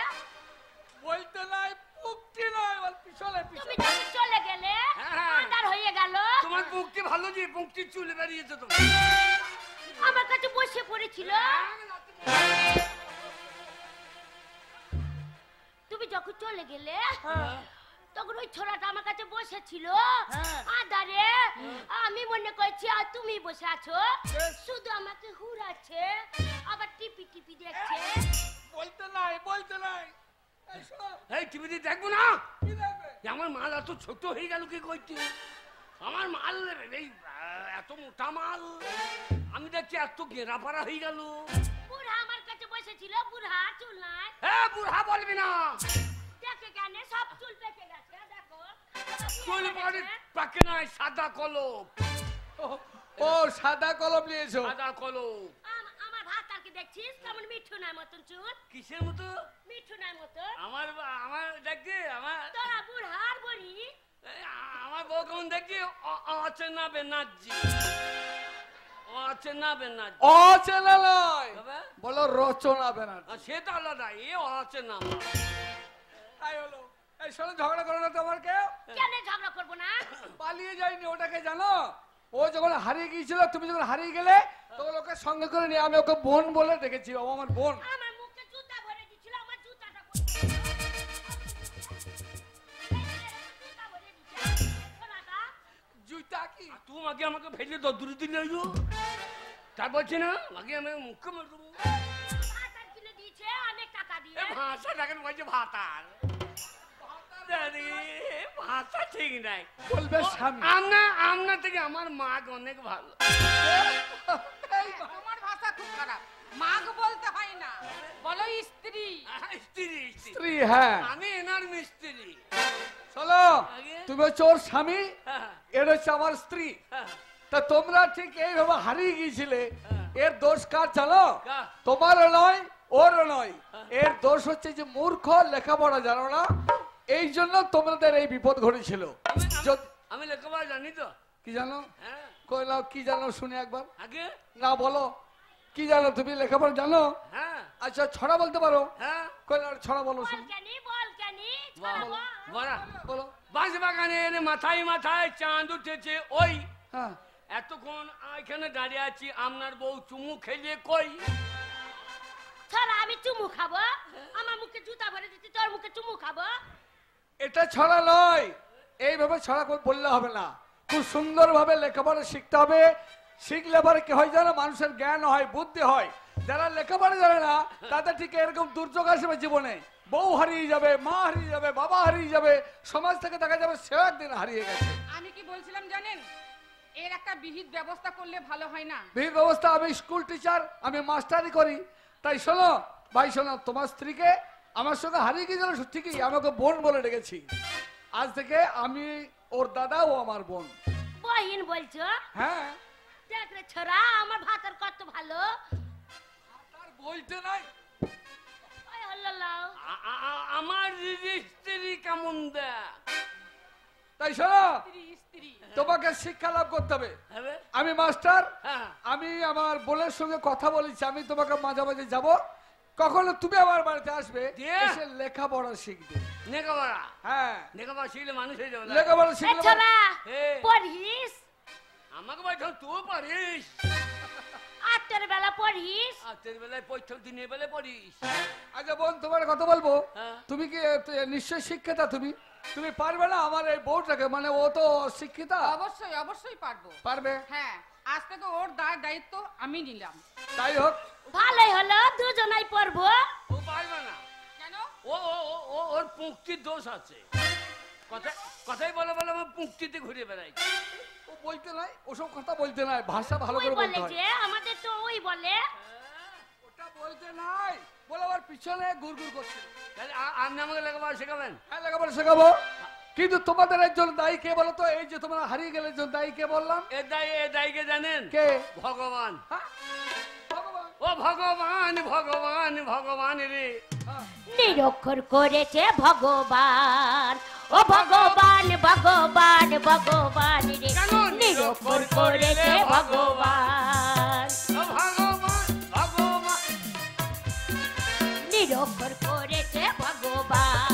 বলতে নাই মুক্তি নয়, ওর পিছনে তুমি যখন চলে গেলে হ্যাঁ। আন্ধার হয়ে গেল। তোমার মুক্তি ভালো যে মুক্তি চুল বেরিয়েছে তোমার। আমার কাছে বসে পড়েছিল। তুমি যখন চলে গেলে তখন ওই ছোড়াটা আমার কাছে বসেছিল আধারে। আমি মনে করছি আর তুমি বসে আছো, শুধু আমাকে হুড়াচ্ছে আবার টিপি টিপি দেখছে। বলতে নাই বলতে নাই। এই টিভিতে দেখবো না, আমার মাল এত ছোট হয়ে গেল কি করছি? আমার মাল এই এত মোটা মাল, আমি দেখছি এত গেরা পাড়া হয়ে গেল। বুড়া আমার কাছে বসেছিল, বুড়া চুল নাই। হ্যাঁ বুড়া বলবি না, দেখে কেন সব চুল পেকে গেছে দেখো। চুল পরে পাকে নাই, সাদা কলপ। ও সাদা কলম নিয়েছো? সাদা কলপ। আমার ভাতারকে দেখছিস কেমন মিঠু নাই মতন চুল? কিসের মতো? মিঠু নাই মতন। আমার আমার দেখছি আমার তোরা বুড়ার বড়ি। আমার বউ কেমন দেখছি অচেনা বেনার্জি, অচেনা বেনার্জি। অচেনা নয়, তবে বলো রচনা ব্যানার্জি। সে তো আলাদা, এ অচেনা। তাই হলো। এই শোনো, ঝগড়া করো না তোমার কেউ। কেন ঝগড়া করবো না? পালিয়ে যায়নি, ওটাকে জানো? ও যখন হারিয়ে গিয়েছিল, তুমি যখন হারিয়ে গেলে তখন ওকে সঙ্গে করে নিয়ে আমি ওকে বোন বলে ডেকেছি। ও আমার বোন। আমার মুখে জুতা ভরে দিছিল, আমার জুতাটা কোথায়? জুতা ভরে দিছে সোনাটা। জুতা কি? তুই মাকে আমাকে ফেলে দূরে দিলে তারপর না মাকে আমি মুখে মেরে দেবো। ভাতার কিনে দিয়েছে অনেক টাকা দিয়ে। ভাষা দেখেন বলছে ভাতার ভাষা ঠিক নাই। বলবে স্বামী। আমনা থেকে আমার মাগ অনেক ভালো। তোমার ভাষা খুব খারাপ। মাগ বলতে হয় না, বলো স্ত্রী। স্ত্রী স্ত্রী, হ্যাঁ। আমি এনার মিস্ত্রি। চলো, আগে? তুমি হচ্ছে ওর স্বামী, এর হচ্ছে আমার স্ত্রী। তা তোমরা ঠিক এইভাবে হারিয়ে গিয়েছিলে, এর দোষ কার জানো? কার? তোমারও নয়, ওরও নয়। এর দোষ হচ্ছে যে মূর্খ, লেখাপড়া জানো না, এই জন্য তোমাদের এই বিপদ ঘটেছিল। আমি লেখাপড়া জানি তো। কি জানো? হ্যাঁ কইলাও কি জানো শুনে একবার। আগে না বলো, কি জানো তুমি? লেখাপড়া জানো? হ্যাঁ আচ্ছা, ছড়া বলতে পারো? হ্যাঁ কইলাও ছড়া বলো বল শুনি। কেনি, বল কেনি, বাহ, ছড়া বল। বড়া বলো। বাঁশ বাগানের মাথায় মাথায় চাঁদ উঠেছে ওই। হ্যাঁ। এতক্ষণ এখানে দাঁড়িয়ে আছি, আপনার বউ চুমু খেলে কই? ছড়া আমি চুমু খাবো? আমার মুখে জুতা ভরে দিচ্ছি, তোর মুখে চুমু খাবো? এটা ছড়া নয়, এইভাবে ছড়া করে বললে হবে না। খুব সুন্দরভাবে লেখাপড়া শিখতে হবে। শিখলে পরে কি হয় জানো? মানুষের জ্ঞান হয়, বুদ্ধি হয়। যারা লেখাপড়া জানে না তাদের ঠিক এরকম দুর্যোগ আসবে জীবনে। বউ হারিয়ে যাবে, মা হারিয়ে যাবে, বাবা হারিয়ে যাবে, সমাজ থেকে দেখা যাবে সেও একদিন হারিয়ে গেছে। আমি কি বলছিলাম জানেন, এর একটা বিহিত ব্যবস্থা করলে ভালো হয় না? বিহিত ব্যবস্থা? আমি স্কুল টিচার, আমি মাস্টারি করি। তাই শোনো ভাই, শোনো, তোমার স্ত্রীকে আমার সঙ্গে হারিয়ে গিয়েছিল ঠিকই, আমাকে বোন বলে ডেকেছি। আজ থেকে আমি ওর দাদা, ও আমার বোন। বহিন বলছো? হ্যাঁ। দেখ রে ছোড়া, আমার ভাতার কত ভালো। আর বলতে নাই। ওই হল্লো লাও। আমার স্ত্রী কেমন দেয়? তাই শোনো, স্ত্রী স্ত্রী। তোমাকে শিক্ষা লাভ করতে হবে। হবে? আমি মাস্টার, হ্যাঁ আমি আমার বোনের সঙ্গে কথা বলেছি, আমি তোমাকে মাঝে মাঝে যাব, কখনো তুমি আমার বাড়িতে আসবে, দিয়ে? এসে লেখাপড়া শিখবে। লেখাপড়া? হ্যাঁ, লেখাপড়া শিখলে মানুষ হয়ে যাবে না? লেখাপড়া এ শিখলে ছোড়া, এ। পড়িস? আমাকে বলছো তুই পারিস? আটটার বেলা পড়িস? রাতের বেলায় পড়ছো, দিনের বেলায় পড়িস? আচ্ছা বোন, তোমার কথা বলবো। হ্যাঁ। তুমি কি নিশ্চয় শিক্ষিতা? তুমি পারবে না আমার এই বউটাকে, মানে ও তো শিক্ষিতা, অবশ্যই অবশ্যই পারবো। পারবে? হ্যাঁ, আজ থেকে ওর দায়িত্ব আমি নিলাম। তাই হোক। ভালোই হলো, দুজনাই পড়বো। ও পারবে না। কেন? ও ও ও ও- ওর পুক্তির দোষ আছে। কথাই বলে বলে আমার পুক্তিতে ঘুরে বেড়াই। ও বলতে নাই, ওসব কথা বলতে নাই, ভাষা ভালো ওই করে বলে বলতে হয়। যে, আমাদের তো ওই বলে। ওটা বলতে নাই, বলে আবার পিছনে গুড়গুড় করছে। তাহলে আপনি আমাকে লেখাপড়া শেখাবেন? হ্যাঁ, লেখাপড়া শেখাবো, কিন্তু তোমাদের একজন দায়ী কে বলো তো? এই যে তোমরা হারিয়ে গেলে একজন দায়ী কে বললাম? এ দায়ীকে জানেন? কে? ভগবান। হ্যাঁ? ভগবান। ও ভগবান ভগবান ভগবান রে। হ্যাঁ। নিরক্ষর করেছে ভগবান, ও ভগবান ভগবান ভগবান রে। কেন নিরক্ষর করেছে ভগবান, ও ভগবান ভগবান। নিরক্ষর করেছে ভগবান।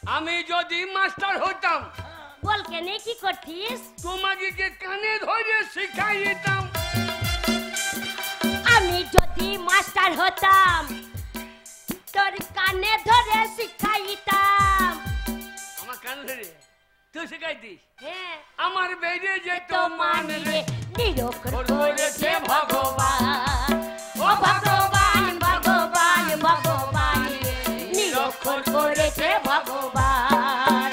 আমি যদি মাস্টার হতাম, বল কেনে কি করতিস? তোমাকে কে কানে ধরে শিখাই দিতাম। আমি যদি মাস্টার হতাম, তোর কানে ধরে শিখাইতাম। আমার কানে ধরে তুই শিখাই দিস? হ্যাঁ, আমার বেরিয়ে যেত তো মান মানে রে। নিরক্ষর করেছে ভগবান, ও ভগবান ভগবান ভগবান রে। নিরক্ষর করেছে ভগবান।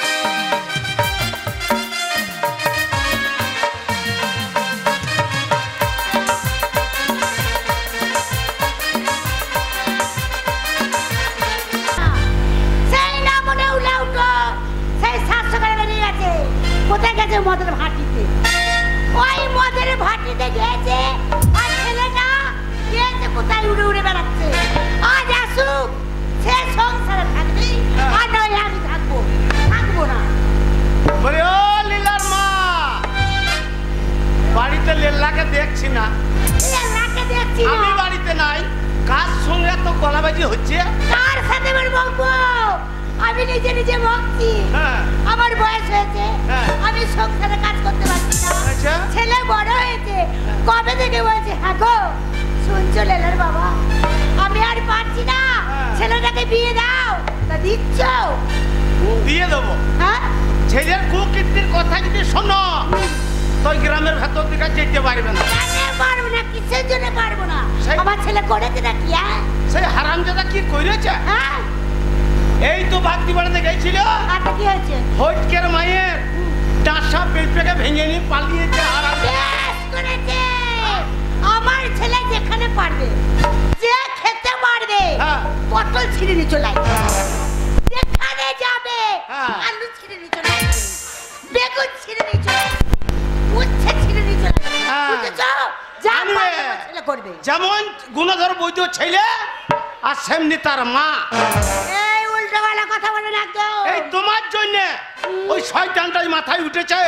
সেই না মনে উঠো, সেই 700 করে বেরিয়ে গেছে। কোথায় গেছে? মদের ভাটিতে। ওই মদের ভাটিতে গেছে, আর ছেলেটা গেছে কোথায় উড়ে উড়ে বেড়াচ্ছে। আজ আসুক, সে সংসারে থাকবি, আর নয় আমি থাকবো না। নিজে নিজে ভক্তি। হ্যাঁ। আমার বয়স হয়েছে, হ্যাঁ। আমি সংসারে কাজ করতে পারছি না। আচ্ছা। ছেলে বড় হয়েছে, কবে থেকে বলছে হ্যাঁ গো শুনছো লেলার বাবা আমি আর পারছি না, হ্যাঁ। ছেলেটাকে বিয়ে দাও। তা দিচ্ছ? দিয়ে দেবো। হ্যাঁ ছেলের কুকীর্তির কথা যদি শোনো তো গ্রামের ভেতর দিকে যেতে পারবে না। কেন পারবো না? কিসের জন্য পারবো না? সেই- আমার ছেলে করেছে নাকি? হ্যাঁ সেই হারামজাদা কি করেছে? হ্যাঁ এই তো বাগদি বাড়িতে গেছিল, আচ্ছা কি হয়েছে? হইটকের মায়ের ডাঁসা পেঁপেকে ভেঙে নিয়ে পালিয়েছে হারামজাদা। বেশ করেছে। আমার ছেলে যেখানে পারবে, যে খেতে পারবে, হ্যাঁ। পটল ছিঁড়ে নিয়ে চলে আসবে। যেখানে যাবে হ্যাঁ। আলু ছিঁড়ে নিয়ে চলে আসবে, বেগুন ছিঁড়ে নিয়ে চলে আসবে, উচ্ছে ছিঁড়ে নিয়ে চলে আসবে। হ্যাঁ। বুঝেছো? যা আনবে। পারবে আমার ছেলে করবে। যেমন গুণধর বৈদ্য ছেলে আর সেমনি তার মা। এই উল্টোপাল্টা কথা বলে না একদম। এই তোমার জন্য ওই শয়তানটাই মাথায় উঠেছে।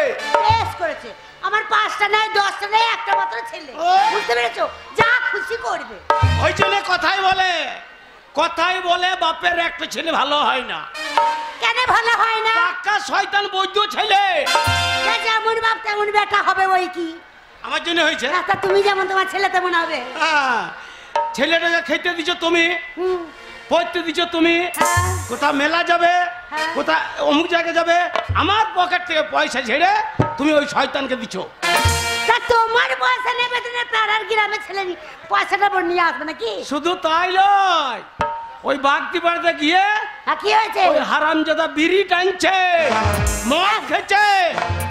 বেশ করেছে। আমার 5টা নাই 10টা নাই, একটা মাত্র ছেলে। ও। বুঝতে পেরেছো? যা খুশি করবে। ওই জন্য কথাই বলে বাপের একটা ছেলে ভালো হয় না। কেন ভালো হয় না? পাক্কা শয়তান বৈদ্য ছেলে। সে যেমন বাপ তেমন বেটা হবে, ওই কি? আমার জন্য হয়েছে। তা তুমি যেমন তোমার ছেলে তেমন হবে। হ্যাঁ, ছেলেটাকে খেতে দিছো তুমি, হুম, পড়তে দিছো তুমি, হ্যাঁ। কোথাও মেলা যাবে, হ্যাঁ। কোথা অমুক জায়গায় যাবে, আমার পকেট থেকে পয়সা ছেড়ে তুমি ওই শয়তানকে দিছো। তা তোমার পয়সা নেবে তো না, পাড়ার গ্রামের ছেলে পয়সাটা নিয়ে আসবে নাকি? শুধু তাই নয়, ওই বাগদি বাড়িতে গিয়ে হ্যাঁ, কি হয়েছে? ওই হারামজাদা বিড়ি টানছে, মদ খেছে।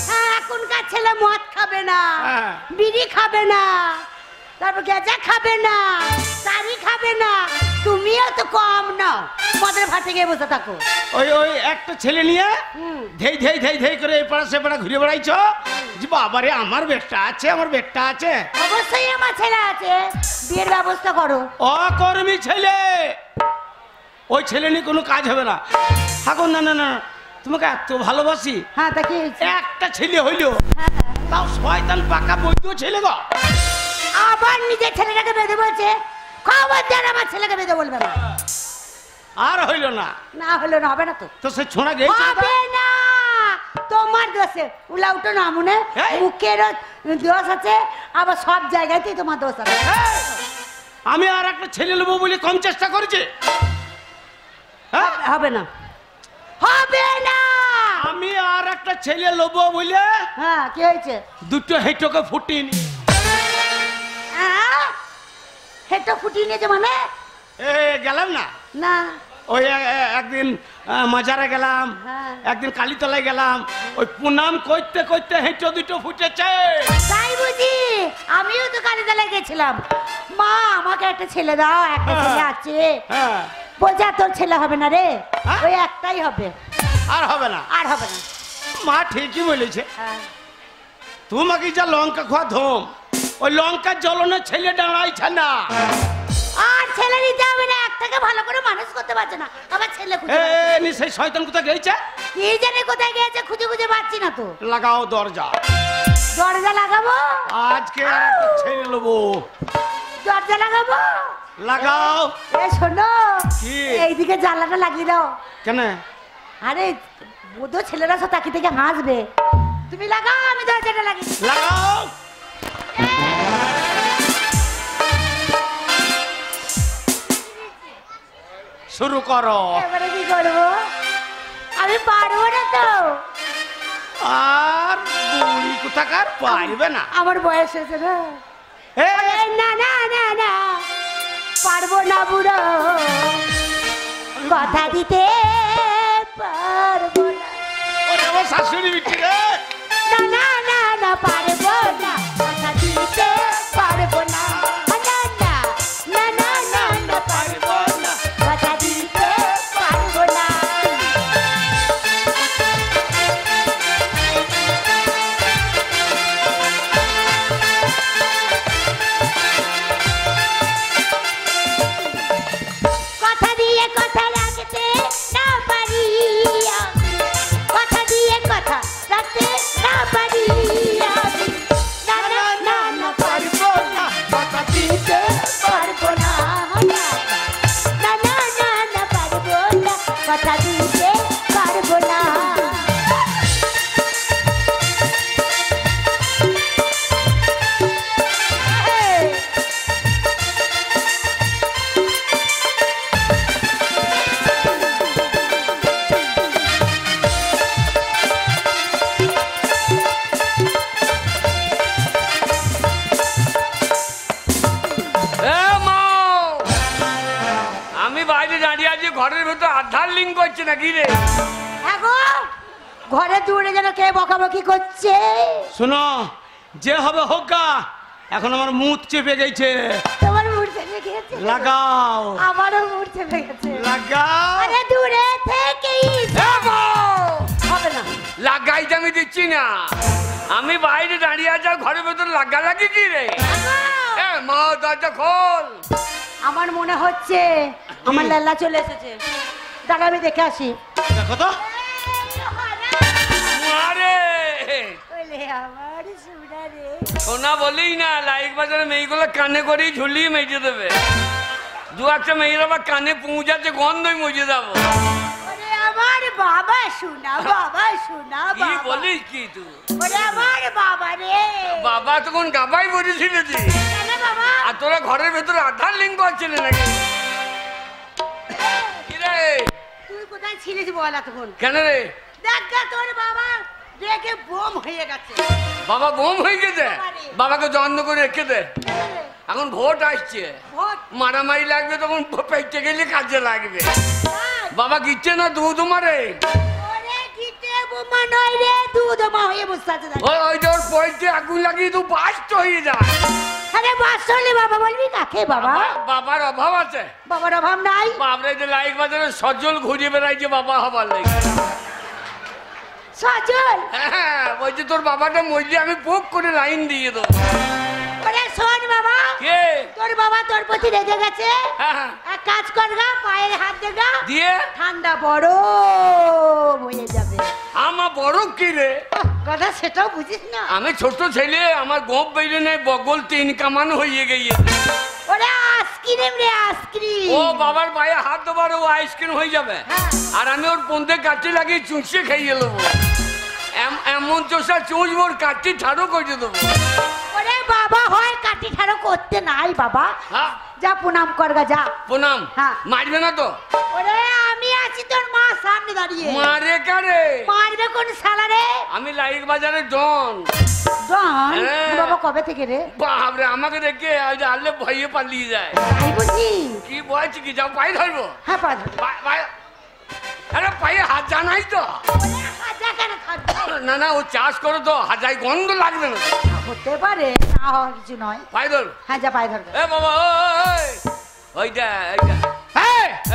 হ্যাঁ, এখনকার ছেলে মদ খাবে না, হ্যাঁ। বিড়ি খাবে না, তারপর গেজা খাবে না, শাড়ি খাবে না। তুমিও তো কম নাও, মদের ভাতে গিয়ে বসে থাকো। ওই একটা ছেলে নিয়ে হুম। ধেই ধেই ধেই ধেই করে এপাড়া সেপাড়া ঘুরে বেড়াইছো। যে বাবারে আমার বেটটা আছে, আমার বেটটা আছে। অবশ্যই আমার ছেলে আছে, বিয়ের ব্যবস্থা করো। অকর্মী ছেলে, ওই ছেলে নিয়ে কোনো কাজ হবে না। ঠাকুর না না না, তোমাকে এত ভালোবাসি, হ্যাঁ, তা কি হয়েছে? একটা ছেলে হইল হ্যাঁ, হ্যাঁ। তাও শয়তান পাকা বৈদ্য ছেলে গো। আবার নিজের ছেলেটাকে বেঁধে বলছে, খবরদার আমার ছেলেকে বেঁধে বলবে না। আর হইল না, না হলো না, হবে না তো। তো সে ছোঁড়া গেছে হবে না, তোমার দোষে উলা উঠো না মনে। এই। মুখের দোষ আছে, আবার সব জায়গাতেই তোমার দোষ আছে। আমি আর একটা ছেলে নেবো বলে কম চেষ্টা করেছি। হ্যাঁ? হবে না, হবে না। আমি আর একটা ছেলে নেবো বলে হ্যাঁ, কি হয়েছে? দুটো হেঁটোকে ফুটিনি। হেঁটো ফুটিয়ে নিয়েছে মানে? এ গেলাম না, না, ওই একদিন মাজারে গেলাম, হ্যাঁ। একদিন কালীতলায় গেলাম, ওই প্রণাম করতে করতে হেঁটো দুটো ফুটেছে। তাই বুঝি? আমিও তো কালীতলায় গেছিলাম। মা আমাকে একটা ছেলে দাও, একটা ছেলে আছে। হ্যাঁ, বলছে আর তোর ছেলে হবে না রে, হ্যাঁ? ওই একটাই হবে, আর হবে না। আর হবে না। মা ঠিকই বলেছে। হ্যাঁ। তোমাকে যা লঙ্কা খোয়া ধম, ওই লঙ্কার জ্বলনে ছেলে দাঁড়াইছে না। আর ছেলে নিতে হবে না, একটাকে ভালো করে মানুষ করতে পারছে না, আবার ছেলে খুঁজে এ পাচ্ছে। নি সেই শয়তান কোথায় গেছে? কি জানি কোথায় গিয়েছে, খুঁজে খুঁজে পাচ্ছি না তো। লাগাও দরজা, দরজা লাগাবো, আজকে আর একটা ছেলে নেবো। দরজা লাগাবো। লাগাও। এ শোনো, কি? এইদিকে জানলাটা লাগিয়ে দাও। কেন? আরে বুধ ছেলেরা সব তাকি থেকে হাসবে। তুমি লাগাও, আমি দরজাটা লাগিয়ে দিই। লাগাও। শুরু করো। এবারে কি করবো? আমি পারবো না তো, আর বুড়ি কোথাকার পারবে না। আমার বয়স হয়েছে না। এ, এই না না না না, পারবো না বুড়ো, কথা দিতে পারবো না। ওরে আমার শাশুড়ি বিটি রে। না না না না, পারবো না, কথা দিতে পারবো না। না না না না না না, পারবো না, কথা দিতে পারবো না। কথা দিয়ে কথা রাখতে না পারি, কথা দিয়ে কথা রাখতে ভেতর আধার লিঙ্ক করছে নাকি রে? আগো ঘরে দূরে যেন কে বকাবকি করছে। শোনো, যে হবে হোক গা, এখন আমার মুখ চেপে গেছে। তোমার মুড চেপে গেছে? লাগাও। আমারও মুড চেপে গেছে। লাগাও। আরে দূরে থেকেই হবে না। লাগাইতে আমি দিচ্ছি না, আমি বাইরে দাঁড়িয়ে আছি, ঘরের ভেতর লাগা লাগি কি রে? এ মা, দরজা খোল। আমার মনে হচ্ছে আমার লাল্লা চলে এসেছে। দাঁড়া আমি দেখে আসি। দেখো তো। মারে ওলে আমার সোনা রে। সোনা বলেই না, লাইক বাজারে মেয়েগুলো কানে করেই ঝুলিয়ে মেজে দেবে। দু একটা মেয়ের আবার কানে পৌঁছাচ্ছে, গন্ধই মজে যাবো। ওরে আমার বাবা সোনা, বাবা সোনা কি বাবা। বলিস কি তুই? ওরে আমার বাবা রে। বাবা তখন গাবাই বলেছিল তুই। কেন বাবা? আর তোরা ঘরের ভেতরে আধার লিঙ্ক করছিলি নাকি? কি রে? তুই কোথায় ছিলিস বল এতক্ষণ? কেন রে? দেখ গা তোর বাবা রেগে বোম হয়ে গেছে। বাবা বোম হয়ে গেছে? বাবাকে যত্ন করে রেখে দে, এখন ভোট আসছে, ভোট মারামারি লাগবে, তখন পেটে গেলে কাজে লাগবে। আর বাবা গিচ্ছে না দুধ মারে। ওরে গিটে বোমা নয় রে, দুধ মা হয়ে বসে আছে। ওই তোর পয়তে আগুন লাগিয়ে তুই বাস্ট হয়ে যায়। আরে বাসলে বাবা বলবি কাকে বাবা? বাবার অভাব আছে? বাবার অভাব নাই। বাবরে যে লাইক বাজারে সজল ঘুরিয়ে বেড়াইছে বাবা হবার লেগে। সজল হ্যাঁ, বলছি তোর বাবাটা মরলে আমি পোক করে লাইন দিয়ে দেবো। ওরে শোন বাবা, কে? তোর বাবা তোর প্রতি রেগে গেছে। হ্যাঁ, এক কাজ কর গা, পায়ের হাত দে গা, দিয়ে ঠান্ডা বড় হয়ে যাবে। আমার বড় কি রে? কথা সেটাও বুঝিস না। আমি ছোট ছেলে, আমার গোপ বেরিয়ে নেই, বগল 3 কামান হয়ে গিয়ে। ওরে আইসক্রিম রে, আইসক্রিম। ও বাবার পায়ে হাত দেবার, ও আইসক্রিম হয়ে যাবে। হ্যাঁ। আর আমি ওর পন্দে কাটি লাগিয়ে চুষে খাইয়ে দেবো। এমন চোষা চুষবো, ওর কাটি ঠাড়ো করে দেবো। ওরে বাবা হয় কাটি ঠাড়ো করতে নাই বাবা। হ্যাঁ, যা প্রণাম কর গা, যা। প্রণাম। হ্যাঁ। মারবে না তো? ওরে আমি আছি তোর মা সামনে দাঁড়িয়ে। মারে কারে? মারবে কোন শালা রে? আমি লাইক বাজারে ডন। ডন? হ্যাঁ। বাবা কবে থেকে রে? বাপরে, আমাকে দেখে আলে ভয়ে পালিয়ে যায়। তাই বুঝি? কি বলছি কি, যাও পায়ে ধরবো? হ্যাঁ পা ধর। আরে পায়ে হাত জানাই তো? ওরে হাজা কেন থাকবে? না না, ও চাষ করো তো, হাজাই গন্ধ লাগবে না। হতে পারে, না হওয়ার কিছু নয়। পায়ে ধর। হ্যাঁ যা পায়ে ধর। এ বাবা, ওইটা ওইটা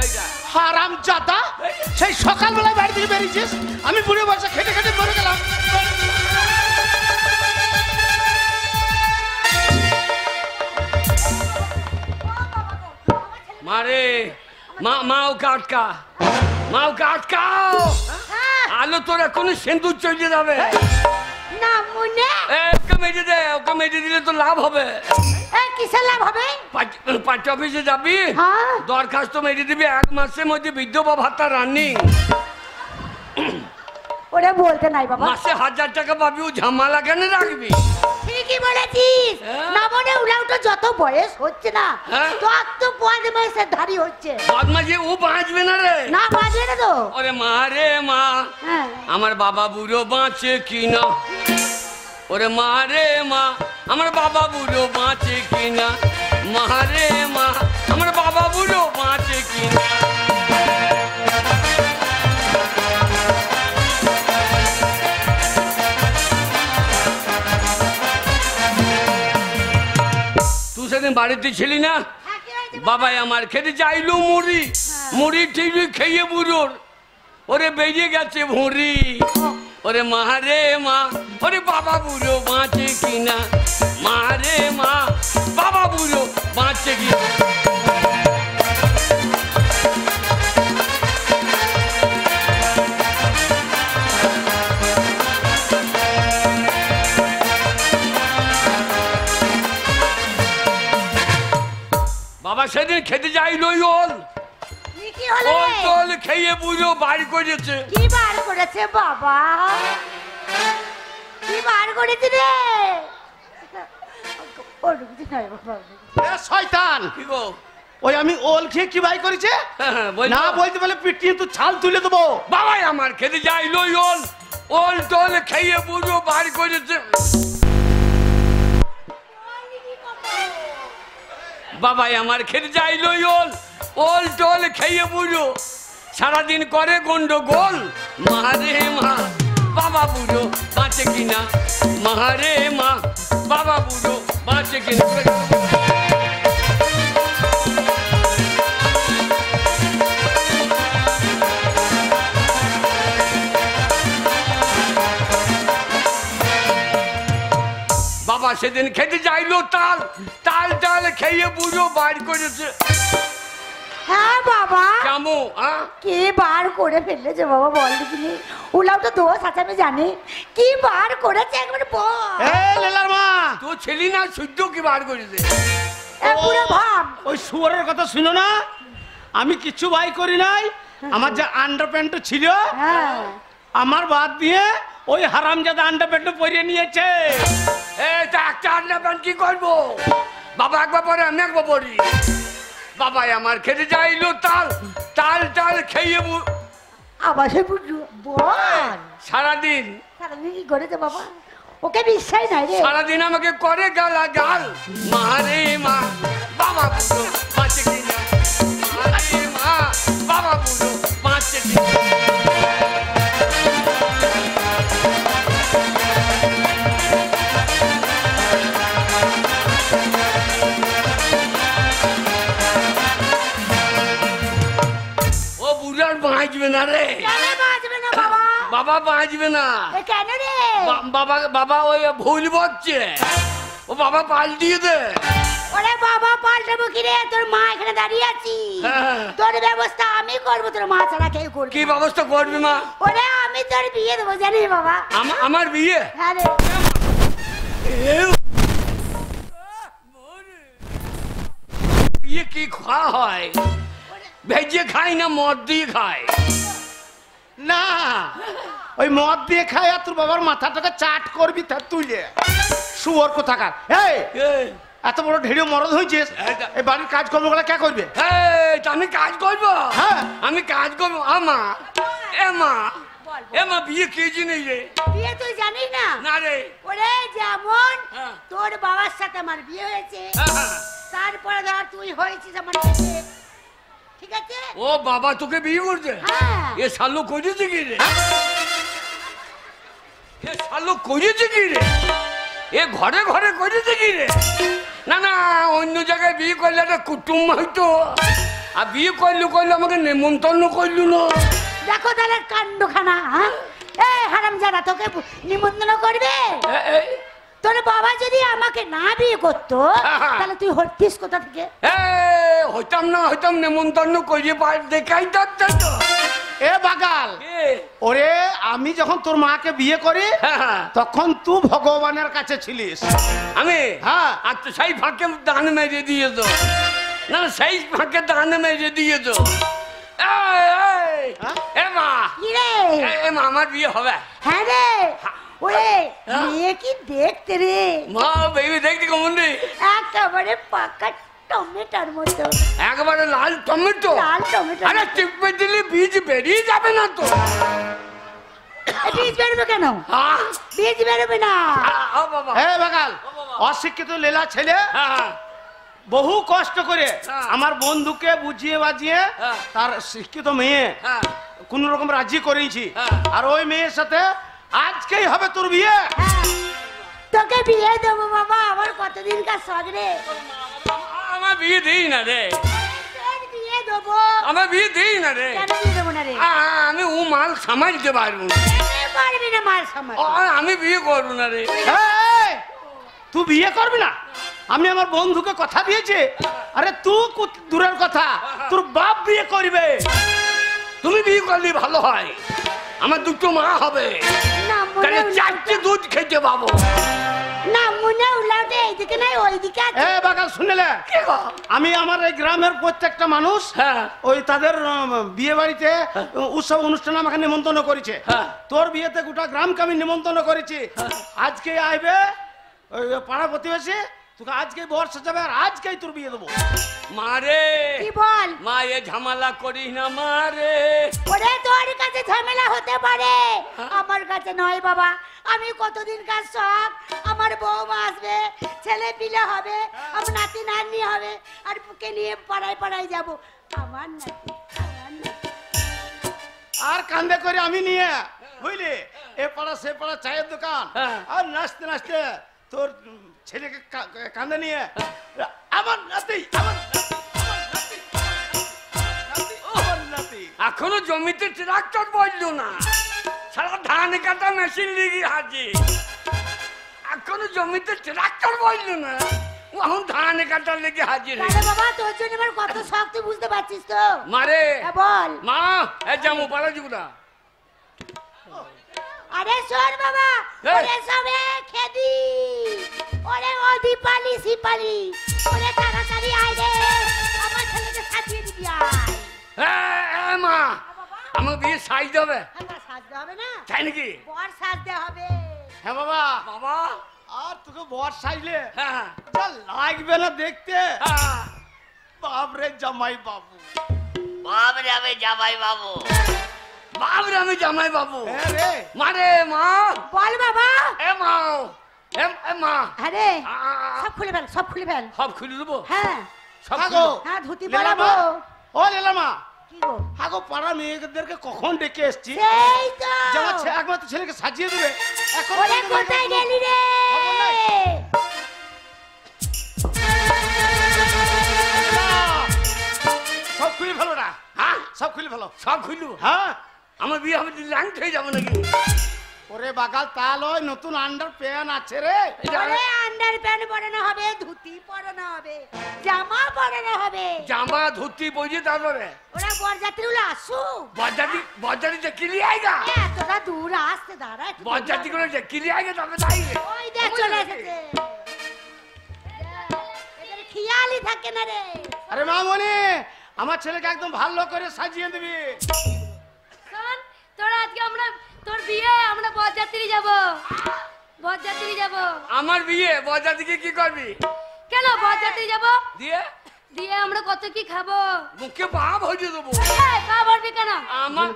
এইটা। হারামজাদা, সেই সকালবেলায় বাড়ি থেকে বেরিয়েছিস, আমি বুড়ো বয়সে খেটে খেটে মরে গেলাম। মারে মা ওকে আটকা, মা ওকে আটকাও। হ্যাঁ। আলো তোর এখনো সিঁদুর চলে যাবে। না মনে ওকে মেরে দে, ওকে মেরে দিলে তো লাভ হবে। কিসের লাভ হবে? পার্টি অফিসে যাবি, হ্যাঁ। দরখাস্ত মেরে দিবি, 1 মাসের মধ্যে বিধবা ভাতা রানিং। ওরে বলতে নাই বাবা। মাসে 1000 টাকা পাবি, ও ঝামেলা কেন রাখবি? ঠিকই বলেছিস। হ্যাঁ। না মনে উলাউটো যত বয়স হচ্ছে না, হ্যাঁ। তত বদমাইশের ধারী হচ্ছে। বদমাশি ও বাঁচবে না রে। না বাজবে না তো। ওরে মা রে মা, হ্যাঁ। আমার বাবা বুড়ো বাঁচে কিনা। ওরে মা রে মা, আমার বাবা বুড়ো বাঁচে কিনা। মা রে মা, আমার বাবা বুড়ো বাঁচে কিনা। তুই সেদিন বাড়িতে ছিলি না? হ্যাঁ, কি হয়েছে? বাবাই আমার খেতে চাইলো মুড়ি, মুড়ি ঠিক খেয়ে বুড়োর ওরে বেরিয়ে গেছে ভুঁড়ি। ওরে মা রে মা, ওরে বাবা বুড়ো বাঁচে কিনা। মা রে মা, বাবা বুড়ো বাঁচে কিনা। বাবা সেদিন খেতে যাইলো ওল, কি হলো ওল রে? টোল খেয়ে বুড়ো বাড়ি করেছে। কি বার করেছে বাবা? কি বার করেছে রে? ওর কিছু নয় বাবা। এ শয়তান, কি গো? ওই আমি ওল খেয়ে কি ভাই করেছে? হ্যাঁ, বলছো? না বলতে বলে পিটিয়ে তো ছাল তুলে দেবো। বাবাই আমার খেতে যাইলো ওল, ওল টোল খেয়ে বুড়ো বাড়ি করেছে। বাবাই আমার খেতে যাইলো ওল, ওল টোল খেয়ে বুড়ো সারাদিন করে গন্ডগোল। মারে মা বাবা বুড়ো বাঁচে কিনা, মারে মা বাবা বুড়ো বাঁচে কিনা। বাবা সেদিন খেতে যাইলো তাল, তাল তাল খেয়ে বুড়ো বার করেছে। হ্যাঁ বাবা, কেমন কে বার করে ফেলেছে বাবা বল দেখিনি? ওলাও তো দোষ আছে আমি জানি, কি বার করেছে একবার বল। এই লেলার মা, তো ছেলি না শুদ্ধ কি বার করেছে? পুরো ভাব। ওই শুয়োরের কথা শুনো না, আমি কিচ্ছু বাই করি নাই। আমার যে আন্ডার প্যান্ট ছিল, হ্যাঁ আমার বাদ দিয়ে ওই হারামজাদা আন্ডার প্যান্ট পরিয়ে নিয়েছে। তা একটা আন্ডা প্যান্ট কি করবো? বাবা একবার পরে আমি একবার পড়ি। বাবাই আমার খেতে যাইলো তাল, তাল তাল খেয়ে আবার সে বল সারাদিন। সারাদিন কি করেছে বাবা? ওকে বিশ্বাস নাই রে। সারাদিন আমাকে করে গালা গাল। মারে মা বাবা বুড়ো বাঁচে কিনা, মারে মা বাবা বুড়ো বাঁচে কিনা। ও বুড়ার বাঁচবে না রে। কেন বাঁচবে না বাবা? বাবা বাঁচবে না। কেন রে? বাবা বাবা ওই ভুল বকছে, ও বাবা পাল্টিয়ে দে। ওরে বাবা পাল্টাবো কি রে? তোর মা এখানে দাঁড়িয়ে আছি, হ্যাঁ। তোর ব্যবস্থা আমি করবো, তোর মা ছাড়া কেউ করবে কি না। ব্যবস্থা করবি মা? ওরে আমি তোর বিয়ে দেবো জানিস বাবা? আমার বিয়ে? হ্যাঁ রে। বিয়ে কি খাওয়া হয়? ভেজে খাই না মদ দিয়ে খায়? না, ওই মদ দিয়ে খায় আর তোর বাবার মাথাটাকে চাট করবি তা তুলে। শুয়োর কোথাকার। এই এত বড় ঢেড়ে মরদ হয়েছিস, এই বাড়ির কাজকর্মগুলো কে করবে? আমি কাজ করবো। হ্যাঁ। আমি কাজ করবো। আমা এমা এমা বিয়ে কে জিনিস রে? বিয়ে তুই জানিস না? না রে। ওরে যেমন হ্যাঁ। তোর বাবার সাথে আমার বিয়ে হয়েছে, হ্যাঁ। তারপরে ধর তুই হয়েছিস আমার কাছে, ঠিক আছে? ও বাবা তোকে বিয়ে করছে? হ্যাঁ। এ শালো করেছে কি রে? এ শালো করেছে কি রে? এ ঘরে ঘরে করেছে কি রে? না না, অন্য জায়গায় বিয়ে করলে একটা কুটুম হইতো, আর বিয়ে করলু আমাকে নেমন্তন্ন করলু না। দেখো তাহলে কাণ্ডখানা। হ্যাঁ এই হারামজাদা তোকে নিমন্ত্রণ করবে? তোর বাবা যদি আমাকে না বিয়ে করতো তাহলে তুই হতিস কোথা থেকে? হইতাম নেমন্তন্ন করিয়ে দেখাই তো। এ বাগাল, ওরে আমি যখন তোর মাকে বিয়ে করি তখন তুই ভগবানের কাছে ছিলিস। আমি? হ্যাঁ। আর তো সেই ফাঁকে দান মেরে দিয়ে তো। না সেই ফাঁকে দান মেরে দিয়ে তো। আমার বিয়ে হবে। হ্যাঁ রে। ওরে মেয়ে কি দেখতে রে? মা বেবি দেখতে কেমন রে? একেবারে পাকা টমেটোর মতো। একেবারে লাল টমেটো? লাল টমেটো। আরে টিপে দিলে বীজ বেরিয়ে যাবে না তো? বীজ বেরোবে কেন? বীজ বেরোবে না। বাবা এ বাগাল, অশিক্ষিত লেলা ছেলে বহু কষ্ট করে আমার বন্ধুকে বুঝিয়ে বাজিয়ে তার শিক্ষিত মেয়ে কোন রকম রাজি করেছি, আর ওই মেয়ের সাথে আজকেই হবে তোর বিয়ে। তোকে বিয়ে দেবো বাবা, আমার কতদিনকার শখ রে। আমার বিয়ে দেই না রে। বিয়ে দেবো। আমার বিয়ে দেই না রে। কেন বিয়ে দেবো না রে? আমি ও মাল সামালতে পারবো না। পারবি না মাল সামাল? আমি বিয়ে করবো না রে। তুই বিয়ে করবি না? আমি আমার বন্ধুকে কথা দিয়েছি। আরে তুই দূরের কথা, তোর বাপ বিয়ে করবে। তুমি বিয়ে করলে ভালো হয়, আমার দুটো মা হবে, তাহলে চারটে দুধ খেতে পাবো। না মনে উল্লাতে এইদিকে নাই ওইদিকে আছে। এ বাগাল শুনলে, আমি আমার এই গ্রামের প্রত্যেকটা মানুষ ওই তাদের বিয়ে বাড়িতে উৎসব অনুষ্ঠান আমাকে নিমন্ত্রণ করেছে। তোর বিয়েতে গোটা গ্রামকে আমি নিমন্ত্রণ করেছি। আজকে আইবে ওই পাড়া প্রতিবেশী, তোকে আজকে বর্ষা যাবে আর আজকেই তোর বিয়ে দেবো। মারে কি বল? মা এ ঝামেলা করিস না মারে। ওরে তোর কাছে ঝামেলা হতে পারে, আমার কাছে নয় বাবা। আমি কতদিন কাজ শখ, আমার বউমা আসবে, ছেলে পিলে হবে, আমার নাতি নাতনি হবে, আর বুকে নিয়ে পাড়ায় পাড়ায় যাব। আমার নাতি আর কান্দে করে আমি নিয়ে বুঝলি এ পাড়া সে পাড়া চায়ের দোকান আর নাচতে নাচতে তোর ছেলেকে কান্দে নিয়ে আমার নাতি আমার নাতি এখনো জমিতে ট্রাক্টর বললো না, সারা ধান কাটা মেশিন লিগে হাজির। এখনো জমিতে ট্রাক্টর বললো না, এখন ধান কাটার লেগে হাজির। আরে বাবা তোর জন্য আমার কত শখ তুই বুঝতে পারছিস তো? মারে বল। মা এই জামু পালা জুগুদা। আরে শোন বাবা, ওরে সবে খেদি, ওরে ও দীপালি সিপালি, ওরে তাড়াতাড়ি আয় রে, আমার ছেলেকে সাজিয়ে দিবি আয়। মা আমার বিয়ে সাজ দেবে? আমার সাজতে হবে না, তাই নাকি? বর সাজতে হবে। হ্যাঁ বাবা। বাবা আর তোকে বর সাজলে হ্যাঁ যা লাগবে না দেখতে। হ্যাঁ। বাপরে জামাই বাবু, বাবরে আমি জামাই বাবু, বাবরে আমি জামাই বাবু। হ্যাঁ রে মারে মা বল বাবা। এ মা এ মা। আরে সব খুলে ফেল, সব খুলে ফেল। সব খুলে দেবো? হ্যাঁ সব হাগো হ্যাঁ ধুতি লেলা পরাবো। মা, ও লেলা মা, কি গো? হাগো পাড়া মেয়েদেরকে কখন ডেকে এসছি সেই তো। যে আমার একমাত্র ছেলেকে সাজিয়ে দেবে। এখন ওরে কোথায় গেলি রে? সব খুলে ফেলো না, হ্যাঁ সব খুলে ফেলো। সব খুলবো? হ্যাঁ আমার বিয়ে হবে ল্যাংট হয়ে যাবো নাকি? ওরে বাগাল তাল ওই নতুন আন্ডার প্যান্ট আছে রে। ওরে আন্ডার প্যান্ট পরানো হবে, ধুতি পরানো হবে, জামা পরানো হবে। জামা ধুতি পরে তারপরে ওরা বরযাত্রীগুলো আসুক। বরযাত্রী কিলি আইগা, এতটা দূর আসতে দাঁড়া একটু। বরযাত্রী করে কিলি আইগা তবে তাই। ওই দেখ চলে এসেছে। এদের খেয়ালই থাকে না রে। আরে মামনি আমার ছেলেকে একদম ভালো করে সাজিয়ে দিবি। শোন, তোরা আজকে আমরা তোর বিয়ে আমরা বরযাত্রী যাব, বরযাত্রী যাব। আমার বিয়ে বরযাত্রীকে কি করবি? কেন বরযাত্রী যাব? দিয়ে দিয়ে আমরা কত কি খাবো? মুখে পাপ হয়ে দেবো। এই, খাবারবি কেন? আমার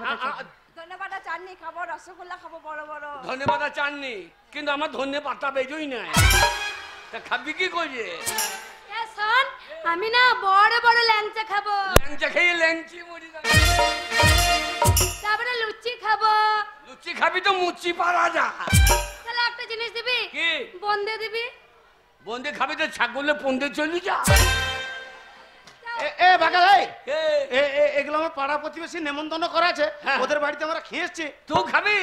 ধন্যবাদ চাটনি খাবো, রসগোল্লা খাবো বড় বড়। ধন্যবাদ চাননি, কিন্তু আমার ধন্যে পাতা বেজই নাই। তা খাবি কি করে? এ শোন, আমি না বড় বড় ল্যাংচা খাবো, ল্যাংচা খেয়ে ল্যাংচি মরি যাবে। তারপরে লুচি খাবো। লুচি খাবি তো মুচি পারা যা। তাহলে একটা জিনিস দিবি, কি বন্দে দিবি। বন্দে খাবি তো ছাগলে পন্দে চলি যা। এ বাগাল এই এ, এগুলো আমার পাড়া প্রতিবেশী নেমন্তন্ন করা আছে, হ্যাঁ। ওদের বাড়িতে আমরা খেয়ে এসছি। তুই খাবি?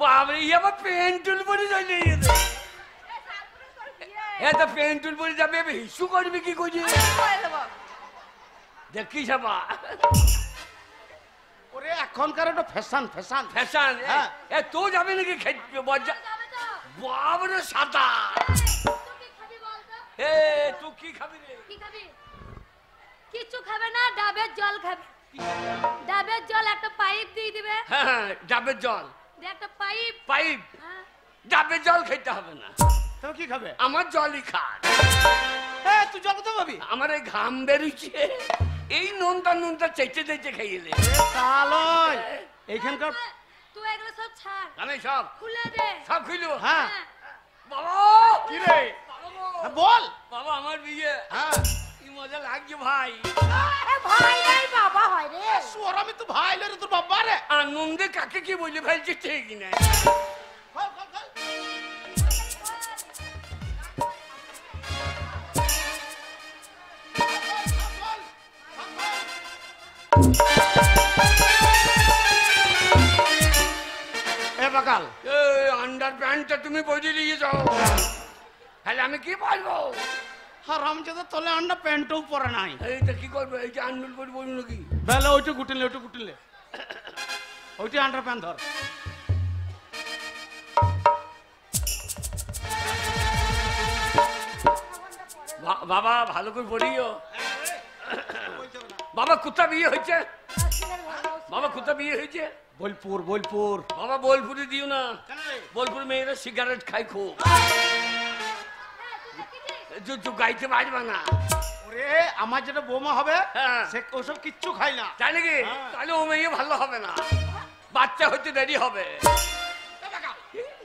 বাবরে ই আবার পেন্টুল পরে চলে গেছে। এত পেন্টুল পরে যাবে, হিসু করবি কি করবি? দেখিস আবার ওরে এখনকার একটা ফ্যাশন ফ্যাশন ফ্যাশন। হ্যাঁ। এ তুই যাবে নাকি খেতে? বজ্জা যাবে তো? বাবরে সাদা। তুই কি খাবি বল তো? এ তুই কি খাবি রে? কি খাবি? কিছু খাবে না, ডাবের জল খাবে। ডাবের জল একটা পাইপ দিয়ে দিবে। হ্যাঁ ডাবের জল, দিয়ে একটা পাইপ। পাইপ। হ্যাঁ। ডাবের জল খেতে হবে না, তুমি কি খাবে? আমার জলই খান। তুই জল তো পাবি। আমার এই ঘাম বেরুচ্ছে, এই নুনটা চেটে চেটে খাইলে। তালয় এইখানকার তুই এগুলো সব ছাড়, আমি সব খুলে দে। সব খুলব। হ্যাঁ বাবা কি রে? হ্যাঁ, বল। বাবা আমার বিয়ে হ্যাঁ কি মজা লাগছে ভাই। এ ভাই নাই বাবা হয় রে। সোর আমি তো ভাই রে তোর বাবা রে। আনন্দে কাকে কি বলে ফেলছে ঠিক নাই। খল, খল, খল। এ বাকাল আন্ডার প্যান্টটা তুমি বলে নিয়ে যাও, তাহলে আমি কি বলবো? হারামজাদা তলে আন্ডা প্যান্টও পরে নাই। এইটা কি করবো? এই যে আন্ডুল করে বললো কি? বেলা ওইটা গুটিলে ওইটা আন্ডার প্যান্ট ধর। বাবা ভালো করে পড়িও। বাবা কোথা বিয়ে হয়েছে? বাবা কোথা বিয়ে হয়েছে? বোলপুর বোলপুর। বাবা বোলপুরে দিও না, কেন রে? বোলপুর মেয়েরা সিগারেট খাই খুব, গাইতে পারবা না। ওরে আমার যেটা বৌমা হবে হ্যাঁ। সে ওসব কিচ্ছু খায় না। তাই নাকি? হ্যাঁ। তাহলে ও মেয়ে ভালো হবে না, বাচ্চা হইতে দেরি হবে।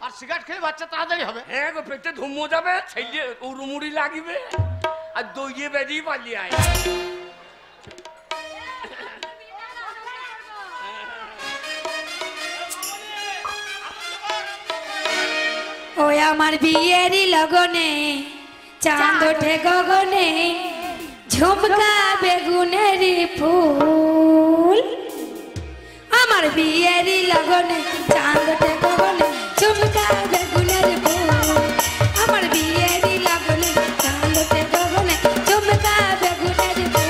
আর সিগারেট খেলে বাচ্চা তাড়াতাড়ি হবে। হ্যাঁ গো, পেটে ধুমো যাবে, ছেলে উড়ুমুড়ি লাগিবে, আর দইয়ে বেরিয়ে পালিয়ে আয়। ওই আমার বিয়েরই লগনে চাঁদ ওঠে গগনে ঝুমকা বেগুনের ফুল আমার বিয়েরই লগনে চাঁদ ওঠে গগনে ঝুমকা বেগুনের ফুল আমার বিয়েরই লগনে চাঁদ ওঠে গগনে ঝুমকা বেগুনের ফুল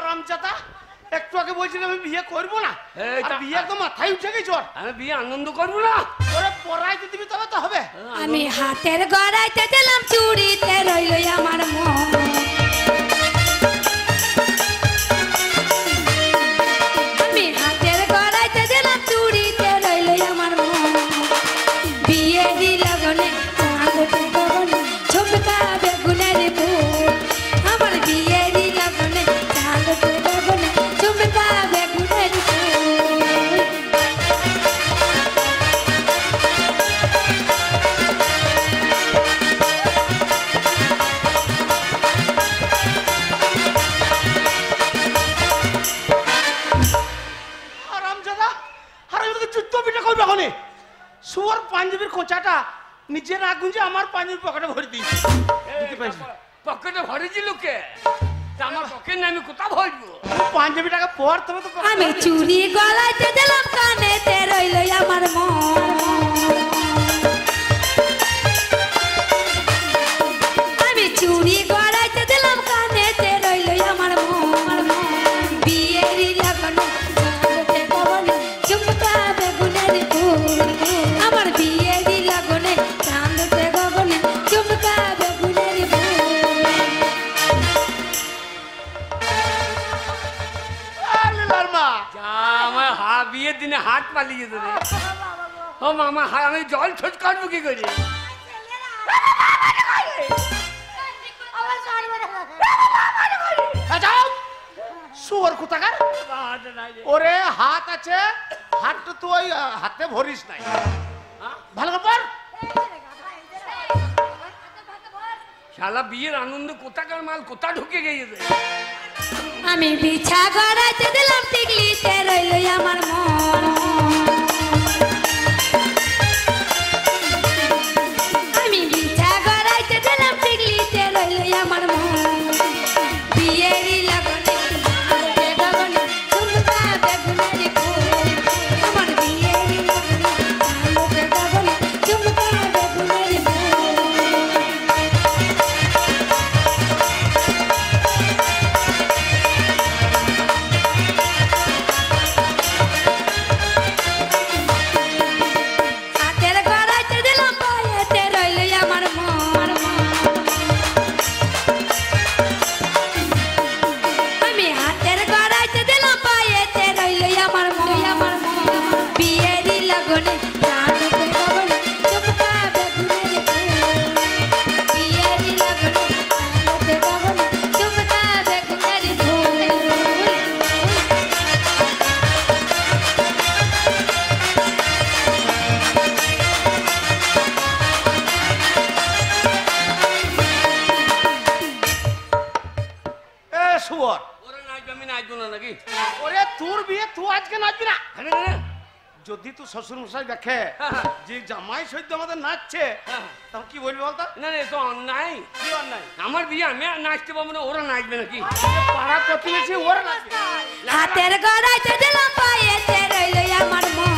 রামচাতা একটু আগে বলছিলাম আমি বিয়ে করবো না এই আর তা- বিয়ে তো মাথায় উঠে গেছে ওর আমি বিয়ে আনন্দ করবো না ওরে পড়াইতে দিবি তবে তো হবে আমি হাতের গড়াইতে দিলাম চুড়িতে রইল আমার মন আমি হাতের গড়াইতে দিলাম চুড়িতে রইল আমার মন বিয়ে দিল গনে চাঁদ ওঠে গগনে ঝুমকা বেগুনের ফুল আমার বিয়ে দিল গনে চাঁদ ওঠে গগনে ঝুমকা বেগুনের ফুল রামচাতা আর আমি তোকে জুতো পিঠা করবো এখন শুয়োর পাঞ্জাবির খোঁচাটা নিজে না গুঞ্জে আমার পাঞ্জাবির পকেটে ভরে দিই দিতে পারছি না। পকেটে ভরেছি লোকে তা আমার পকেট না আমি কোথা ভরবো পাঞ্জাবিটাকে পর তবে তো আমি চুরি গলাইতে দিলাম কানেতে রইল আমার মন আমি চুরি গলাইতে দিলাম কানেতে রইল আমার মন বিয়েরই লগনে চাঁদতে গগনে ঝুমকা বেগুনের ফুল আমার বিয়েরই লগনে চাঁদতে গগনে ঝুমকা বেগুনের ফুল মা যা আমার বিয়ের দিনে হাট পালিয়ে যেত রে ও মামা আমি জল ঠোঁট কাটবো কি করে যাও শুয়োর কোথাকার ওরে হাত আছে হাতটা তুই ওই হাতে ভরিস নাই ভালো করে পড়। শালা বিয়ের আনন্দ কোথাকার মাল কোথা ঢুকে গিয়েছে আমি বিছা গড়াইতে দিলাম টিকলিতে রইল আমার মন আমি বিছা গড়াইতে দিলাম টিকলিতে রইল আমার মন বিয়েরই লগনে চাঁদতে গগনে ঝুমকা বেগুনের ফুল আমার বিয়েরই লগনে চাঁদতে গগনে ঝুমকা বেগুনের ফুল হাতের গড়াইতে দিলাম পায়েতে রইল আমার মন আমি হাতের গড়াইতে দিলাম পায়েতে রইল আমার মন বিয়েরই লগনে চাঁদতে গগনে ঝুমকা বেগুনের ফুল বিয়েরই লগনে চাঁদতে গগনে ঝুমকা বেগুনের ফুল এ শুয়োর ওরা নাচবে আমি নাচবো না নাকি ওরে তোর বিয়ে তুই আজকে নাচবি না কেন কেন? যদি তুই শ্বশুর মশাই দেখে হ্যাঁ। যে জামাই সৈদ্য আমাদের নাচছে হ্যাঁ। তখন কি বলবি বলতো না না এ তো অন্যায় কি অন্যায় আমার বিয়ে আমি আর নাচতে পারবো না ওরা নাচবে নাকি পাড়া প্রতিবেশী ওরা নাচবে হাতের গড়াইতে দিলাম পায়েতে রইল আমার মন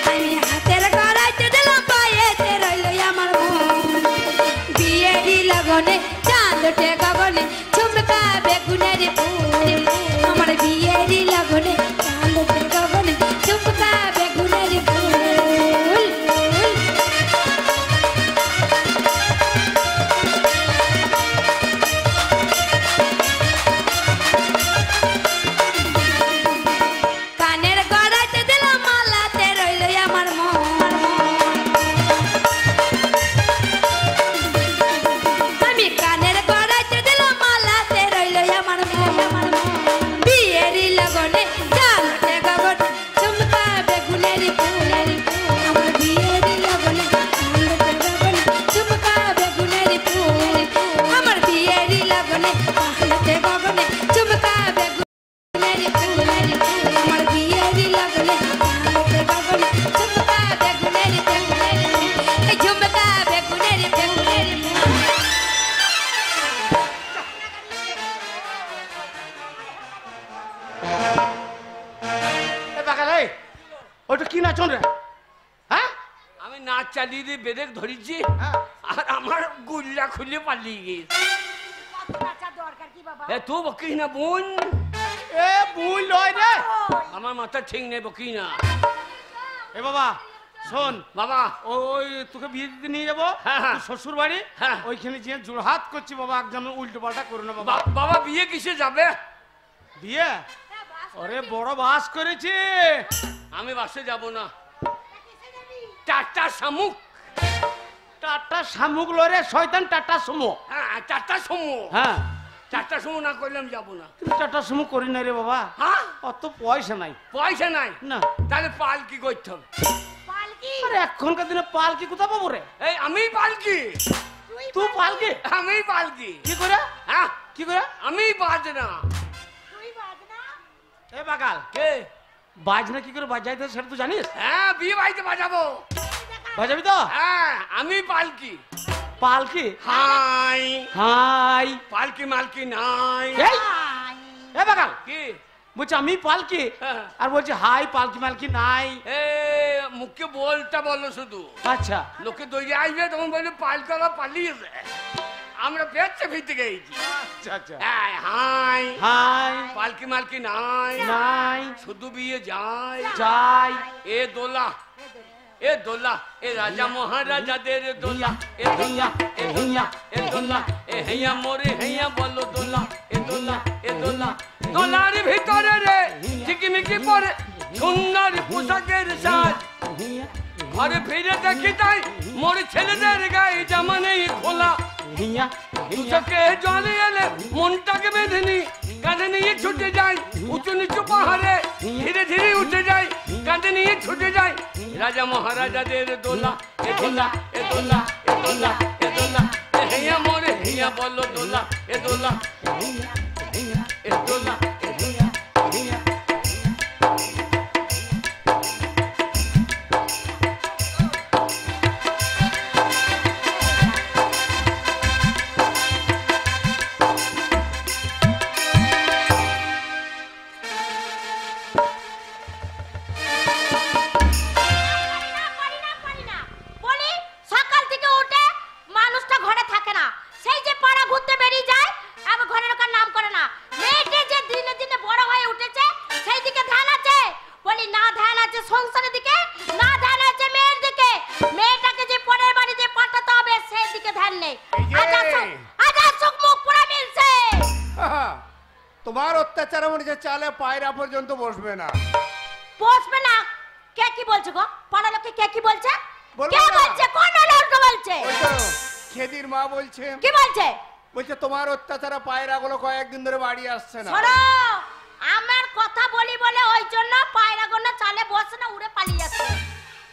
আমি হাতের গড়াইতে দিলাম পায়েতে রইল আমার মন বিয়েরই লগনে চাঁদ ওঠে গগনে ঝুমকা বেগুনের ফুল আমার বিয়েরই লগনে চাঁদ ওঠে গগনে ঝুমকা বেগুনের ফুল ওটা কি নাচন রে? হ্যাঁ আমি নাচ চালিয়ে দিয়ে ব্রেক ধরেছি আর আমার গুল্লা খুলে পালিয়ে গেছে। দরকার কি বাবা? এ তুই বকিস না বোন, এ ভুল লয় রে। আমার মাথা ঠিক নেই, বকি না। এ বাবা শোন বাবা ওই তোকে বিয়ে দিতে নিয়ে যাবো হ্যাঁ। শ্বশুর বাড়ি, হ্যাঁ। ওইখানে যে জোড়হাত করছি বাবা, একদম উল্টো পাল্টা করো না বাবা। বাবা বিয়ে কিসে যাবে? বিয়ে ওরে বড় বাস করেছে। আমি বাসে যাব না, টাটা শামুক। টাটা শামুক লরে শয়তান, টাটা সুমো। হ্যাঁ টাটা সুমো। হ্যাঁ টাটা সুমো না করলে আমি যাবো না। কিন্তু টাটা সুমো করি না রে বাবা, হ্যাঁ অত পয়সা নাই। পয়সা নাই না তাহলে পালকি করতে হবে। পালকি? আরে এখনকার দিনে পালকি কোথা পাবো রে? এই আমি পালকি, তুই পালকি আমি পালকি। কি করে? হ্যাঁ কি করে? আমি বাজ না। তুই বাজনা? এ বাগাল কে? বাজনা কি করে বাজাইতে সেটা তুই জানিস? হ্যাঁ বিয়ে বাড়িতে বাজাবো। বাজাবি তো? হ্যাঁ আমি পালকি। পালকি? হাই হাই পালকি মালকি নাই। এই এ বাগাল কি? বলছি আমি পালকি হ্যাঁ। আর বলছি হাই পালকি মালকি নাই। এ মুখে বলটা বলো শুধু, আচ্ছা লোকে দৌড়ে আসবে তখন বলবে পালকলা পালিয়েছে, আমরা পেঁচে ফিরতে গেছি। আচ্ছা আচ্ছা হ্যাঁ হাই হাই পালকি মালকি নাই, নাই শুধু বিয়ে যায়। যাই এ দোলা এ দোলা এ রাজা মহারাজাদের দোলা, এ দোলা এ দোলা এ দোলা এ হেয়া মোরে হেয়া বলো দোলা, এ দোলা এ দোলা। দোলার ভিতরে রে ঝিকিমিকি পরে সুন্দর পোশাকের সাজ, ঘরে ফিরে দেখি তাই মোর ছেলেদের গায়ে জামা নেই খোলা। চোখে জলে এলে মনটাকে বেঁধে নি, কাঁধে নিয়ে ছুটে যাই উঁচু নিচু পাহাড়ে, ধীরে ধীরে উঠে যাই কাঁধে নিয়ে ছুটে যাই রাজা মহারাজাদের দোলা, এ দোলা এ দোলা এ দোলা এ দোলা এ হেয়া মোরে হেয়া বলো দোলা, এ দোলা এ দোলা এ হেয়া হেয়া। পারি না। বলি সকাল থেকে উঠে মানুষটা ঘরে থাকে না, সেই যে পাড়া ঘুরতে বেরিয়ে যায় আবার ঘরের ওখানে নাম করে না। মেয়েটা যে দিনে দিনে বড় হয়ে উঠেছে সেই দিকে ধ্যান আছে? বলি না ধ্যান আছে সংসারের দিকে, না ধ্যান আছে মেয়ের দিকে। মেয়েটাকে যে পরের বাড়ি যে পাঠাতে হবে সেই দিকে ধ্যান নেই। আজ আসুক মুখ পুরা মিলছে। তোমার অত্যাচার মনে চালে পায়রা পর্যন্ত বসবে না। বসবে না? কে কি বলছে গো? পাড়া লোকে কে কি বলছে? বলবে কে না। বলছে? কোন লোক বলছে? ওই তো খেদির মা বলছে, কি বলছে? বলছে তোমার অত্যাচারে পায়রাগুলো কয়েকদিন ধরে বাড়ি আসছে না। শোনো, আমার কথা বলি বলে ওই জন্য পায়রাগুলো চালে বসে না, উড়ে পালিয়ে যাচ্ছে।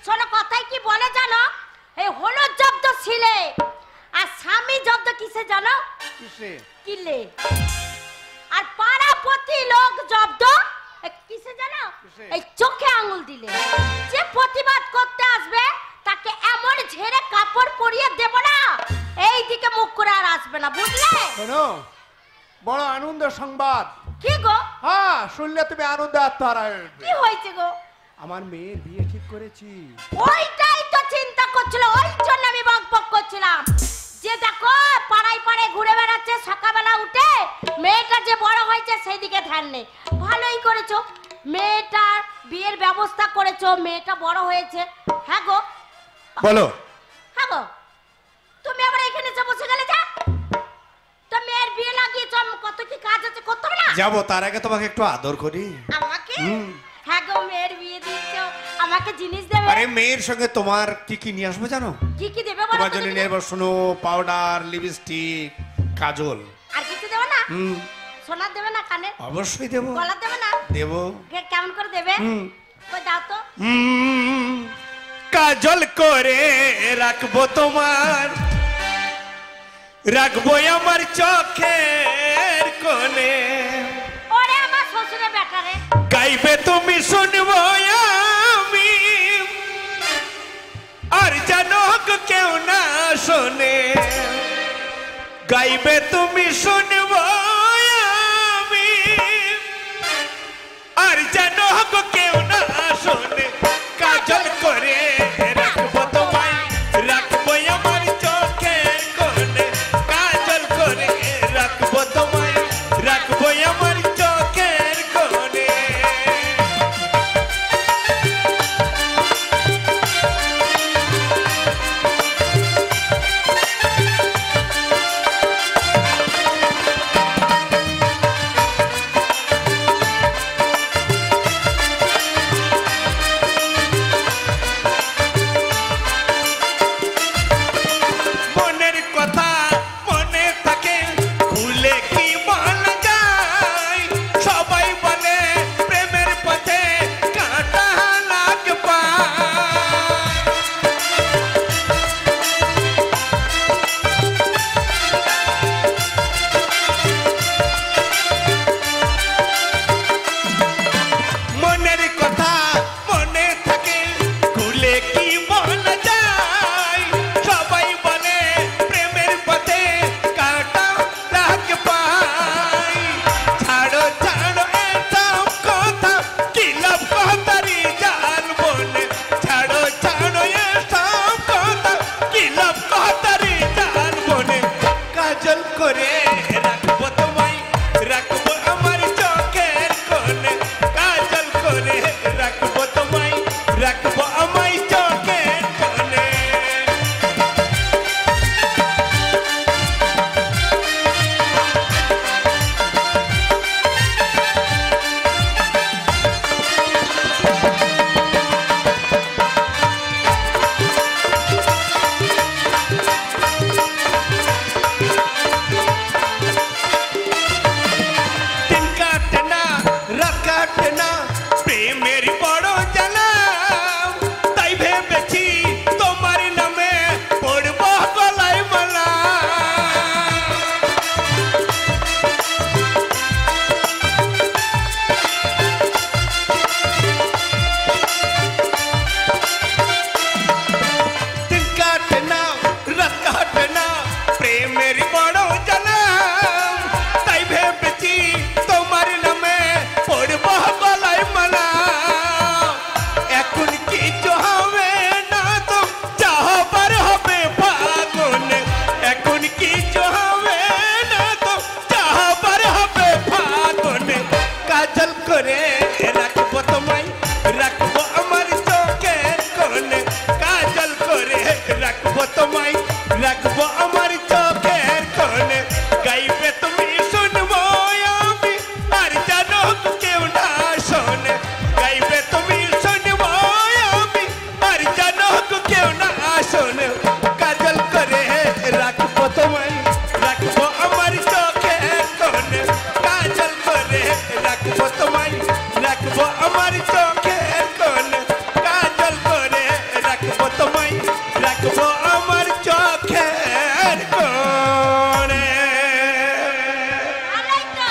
শোনো কথাই কি বলে জানো? এই হলো জব্দ ছিলে আর স্বামী জব্দ কিসে জানো? কিসে? কিলে। আর পাড়া প্রতি লোক জব্দ কিসে জানো? কিসে? এই চোখে আঙুল দিলে। যে প্রতিবাদ করতে আসবে তাকে এমন ঝেড়ে কাপড় পরিয়ে দেব না, এই দিকে মুখ করে আর আসবে না, বুঝলে? শোনো, বড় আনন্দের সংবাদ। কি গো? হ্যাঁ, শুনলে তুমি আনন্দে আত্মহারা হয়ে উঠবে। কি হয়েছে গো? আমার মেয়ের বিয়ে ঠিক করেছি। ওইটাই তো চিন্তা করছিল, ওই জন্য আমি বকবক করছিলাম যে দেখো পাড়ায় পাড়ায় ঘুরে বেড়াচ্ছে সকালবেলা উঠে, মেয়েটা যে বড় হয়েছে সেই দিকে ধ্যান নেই। ভালোই করেছো, মেয়েটার বিয়ের ব্যবস্থা করেছো, মেয়েটা বড় হয়েছে। হ্যাঁ গো বলো। হ্যাঁ গো, তুমি আবার এখানে এসে বসে গেলে যা? তো মেয়ের বিয়ে লাগিয়েছো, কত কি কাজ আছে করতে হবে না? যাবো তার আগে তোমাকে একটু আদর করি। আমাকে? হ্যাঁ গো, মেয়ের বিয়ে দিচ্ছ, আমাকে জিনিস দেবে? আরে মেয়ের সঙ্গে তোমার কি কি নিয়ে আসবো জানো? কি কি দেবে বলো? তোমার জন্য নিয়ে আসবো শোনো, পাউডার, লিপস্টিক, কাজল। আর কিছু দেবে না? সোনার দেবে না? কানে অবশ্যই দেবো। গলা দেবে না? দেবো। কেমন করে দেবে? কই দাও তো। কাজল করে রাখবো তোমার, রাখবো আমার চোখের কোণে। ওরে আমার শ্বশুরের বেটারে। গাইবে তুমি শুনবো আমি, আর জানো কেউ না শোনে। গাইবে তুমি শুনবো আমি, আর জানো কেউ না শোনে। রাখবো আমার চোখের কোণে কাজল করে রাখবো তোমায় রাখবো আমার চোখের কোণে গাইবে তুমি শুনবো আমি আর জানো কেউ না শোনে গাইবে তুমি শুনবো আমি আর জানো কেউ না শোনে কাজল করে রাখবো তোমায় রাখবো আমার চোখের কোণে কাজল করে রাখবো তোমায় রাখবো আমার চোখের কোণে কাজল করে রাখবো তোমায় রাখবো আমার চোখের কোণে। ভালোই তো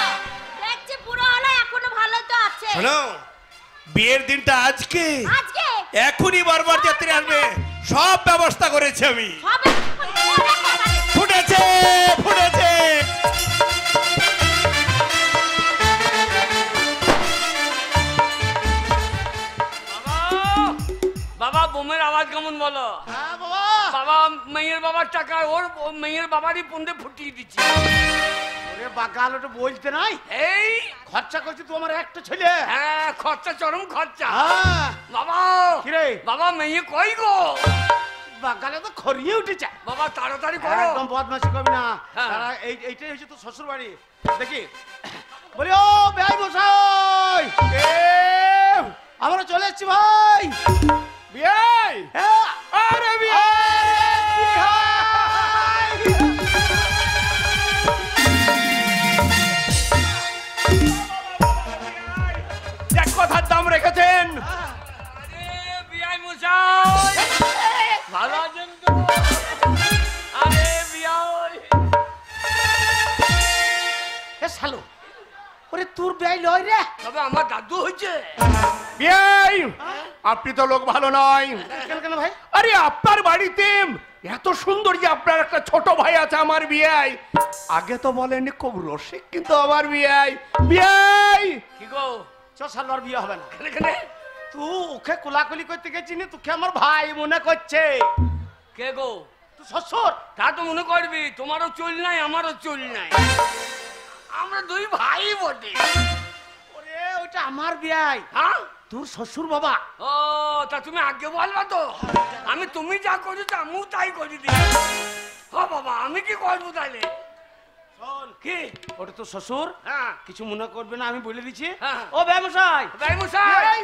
দেখছি পুরো হলো এখনো ভালো তো আছে শোনো বিয়ের দিনটা আজকে আজকে এখনই বারবার যাত্রী আসবে সব ব্যবস্থা করেছি আমি সবে ফুটেছে ফুটেছে বাবা বোমের আওয়াজ কেমন বলো? হ্যাঁ বাবা বাবা মেয়ের বাবার টাকা ওর মেয়ের বাবারই পন্দে ফুটিয়ে দিচ্ছে। ওরে বাগাল ওটা বলতে নাই এই খরচা করছি তোমার একটা ছেলে হ্যাঁ খরচা চরম খরচা। হ্যাঁ বাবা কিরে বাবা মেয়ে কই গো? বাগালে তো খরিয়ে উঠেছে বাবা তাড়াতাড়ি করো। একদম বদমাশি করবি না হ্যাঁ। দাঁড়া, এইটাই হচ্ছে তো শ্বশুর বাড়ি দেখি বলি ও ভাই মশাই আমরা চলে এসছি ভাই বিয়াই হ্যাঁ আরে বিয়াই এক কথার দাম রেখেছেন আরে বিয়াই মশাই ভালো আছেন তো? আরে বিয়াই এ শালো ওরে তোর ব্যয় লয় রে তবে আমার দাদু হয়েছে। বিয়াই আপনি তো লোক ভালো নয় কেন কেন ভাই আরে আপনার বাড়িতে এত সুন্দর যে আপনার একটা ছোট ভাই আছে আমার বিয়াই আগে তো বলেনি খুব রসিক কিন্তু আমার বিয়াই বিয়াই কি গো? চ শালোর বিয়ে হবে না এখানে তুই ওকে কোলাকুলি করতে গেছিনি তোকে আমার ভাই মনে করছে কে গো? তুই শ্বশুর তা তো মনে করবি তোমারও চুল নাই আমারও চুল নাই আমরা দুই ভাই বটে। ওরে ওইটা আমার বিয়াই হ্যাঁ তোর শ্বশুর বাবা ও তা তুমি আগে বলবা তো আমি তুমি যা করেছো আমিও তাই করে দিই। ও বাবা আমি কি করবো তাহলে? শোন কি? ওটা তো শ্বশুর হ্যাঁ কিছু মনে করবে না আমি বলে দিচ্ছি হ্যাঁ। ও ব্যবসায় ভাই মশাই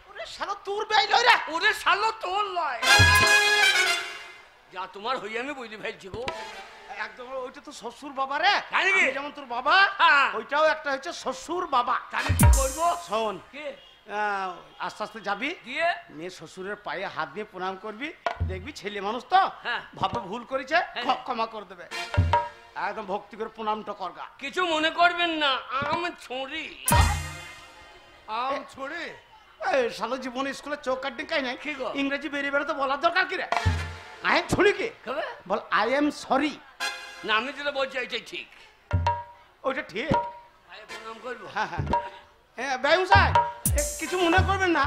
ওরে শালো তোর ব্যয় লয় রে ওরে শালো তোর লয় যা তোমার হই আমি বুঝলি ফেলছি গো। একদম ওইটা তো শ্বশুর বাবা রে তাই নাকি? আমি যেমন তোর বাবা হ্যাঁ। ওইটাও একটা হচ্ছে শ্বশুর বাবা তাহলে কি করবো? শোন কি আস্তে আস্তে যাবি দিয়ে মেয়ে শ্বশুরের পায়ে হাত দিয়ে প্রণাম করবি দেখবি ছেলে মানুষ তো হ্যাঁ। ভাবে ভুল করেছে হ্যাঁ। ক্ষমা করে দেবে একদম ভক্তি করে প্রণামটা করগা কিছু মনে করবেন না আম ছড়ি আম ছড়ে এই শালো জীবনে স্কুলে চোখ কাটিং কাই নাই কি গো? ইংরেজি বেরিয়ে বেরোতে বলার দরকার কি রে আই এম ছুরি কি খাবে বল আই এম সরি না আমি যেটা বলছি এটাই ঠিক। ওইটা ঠিক ভাই প্রণাম করবো। হ্যাঁ হ্যাঁ ব্যবসায় কিছু মনে করবেন না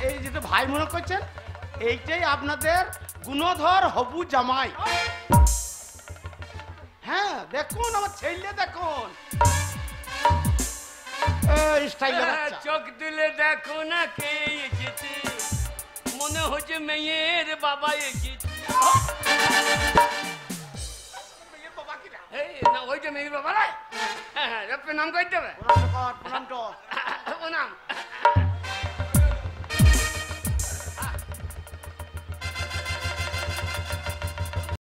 এই যেটা ভাই মনে করছেন এইটাই আপনাদের গুণধর হবু জামাই হ্যাঁ দেখুন আমার ছেলে দেখুন স্টাইল চোখ দিলে দেখো না কে এসেছে মনে হচ্ছে মেয়ের বাবা এসেছে। এই না ওইটা মেয়ের বাবা রে হ্যাঁ হ্যাঁ প্রণাম করতে হবে প্রণাম প্রণাম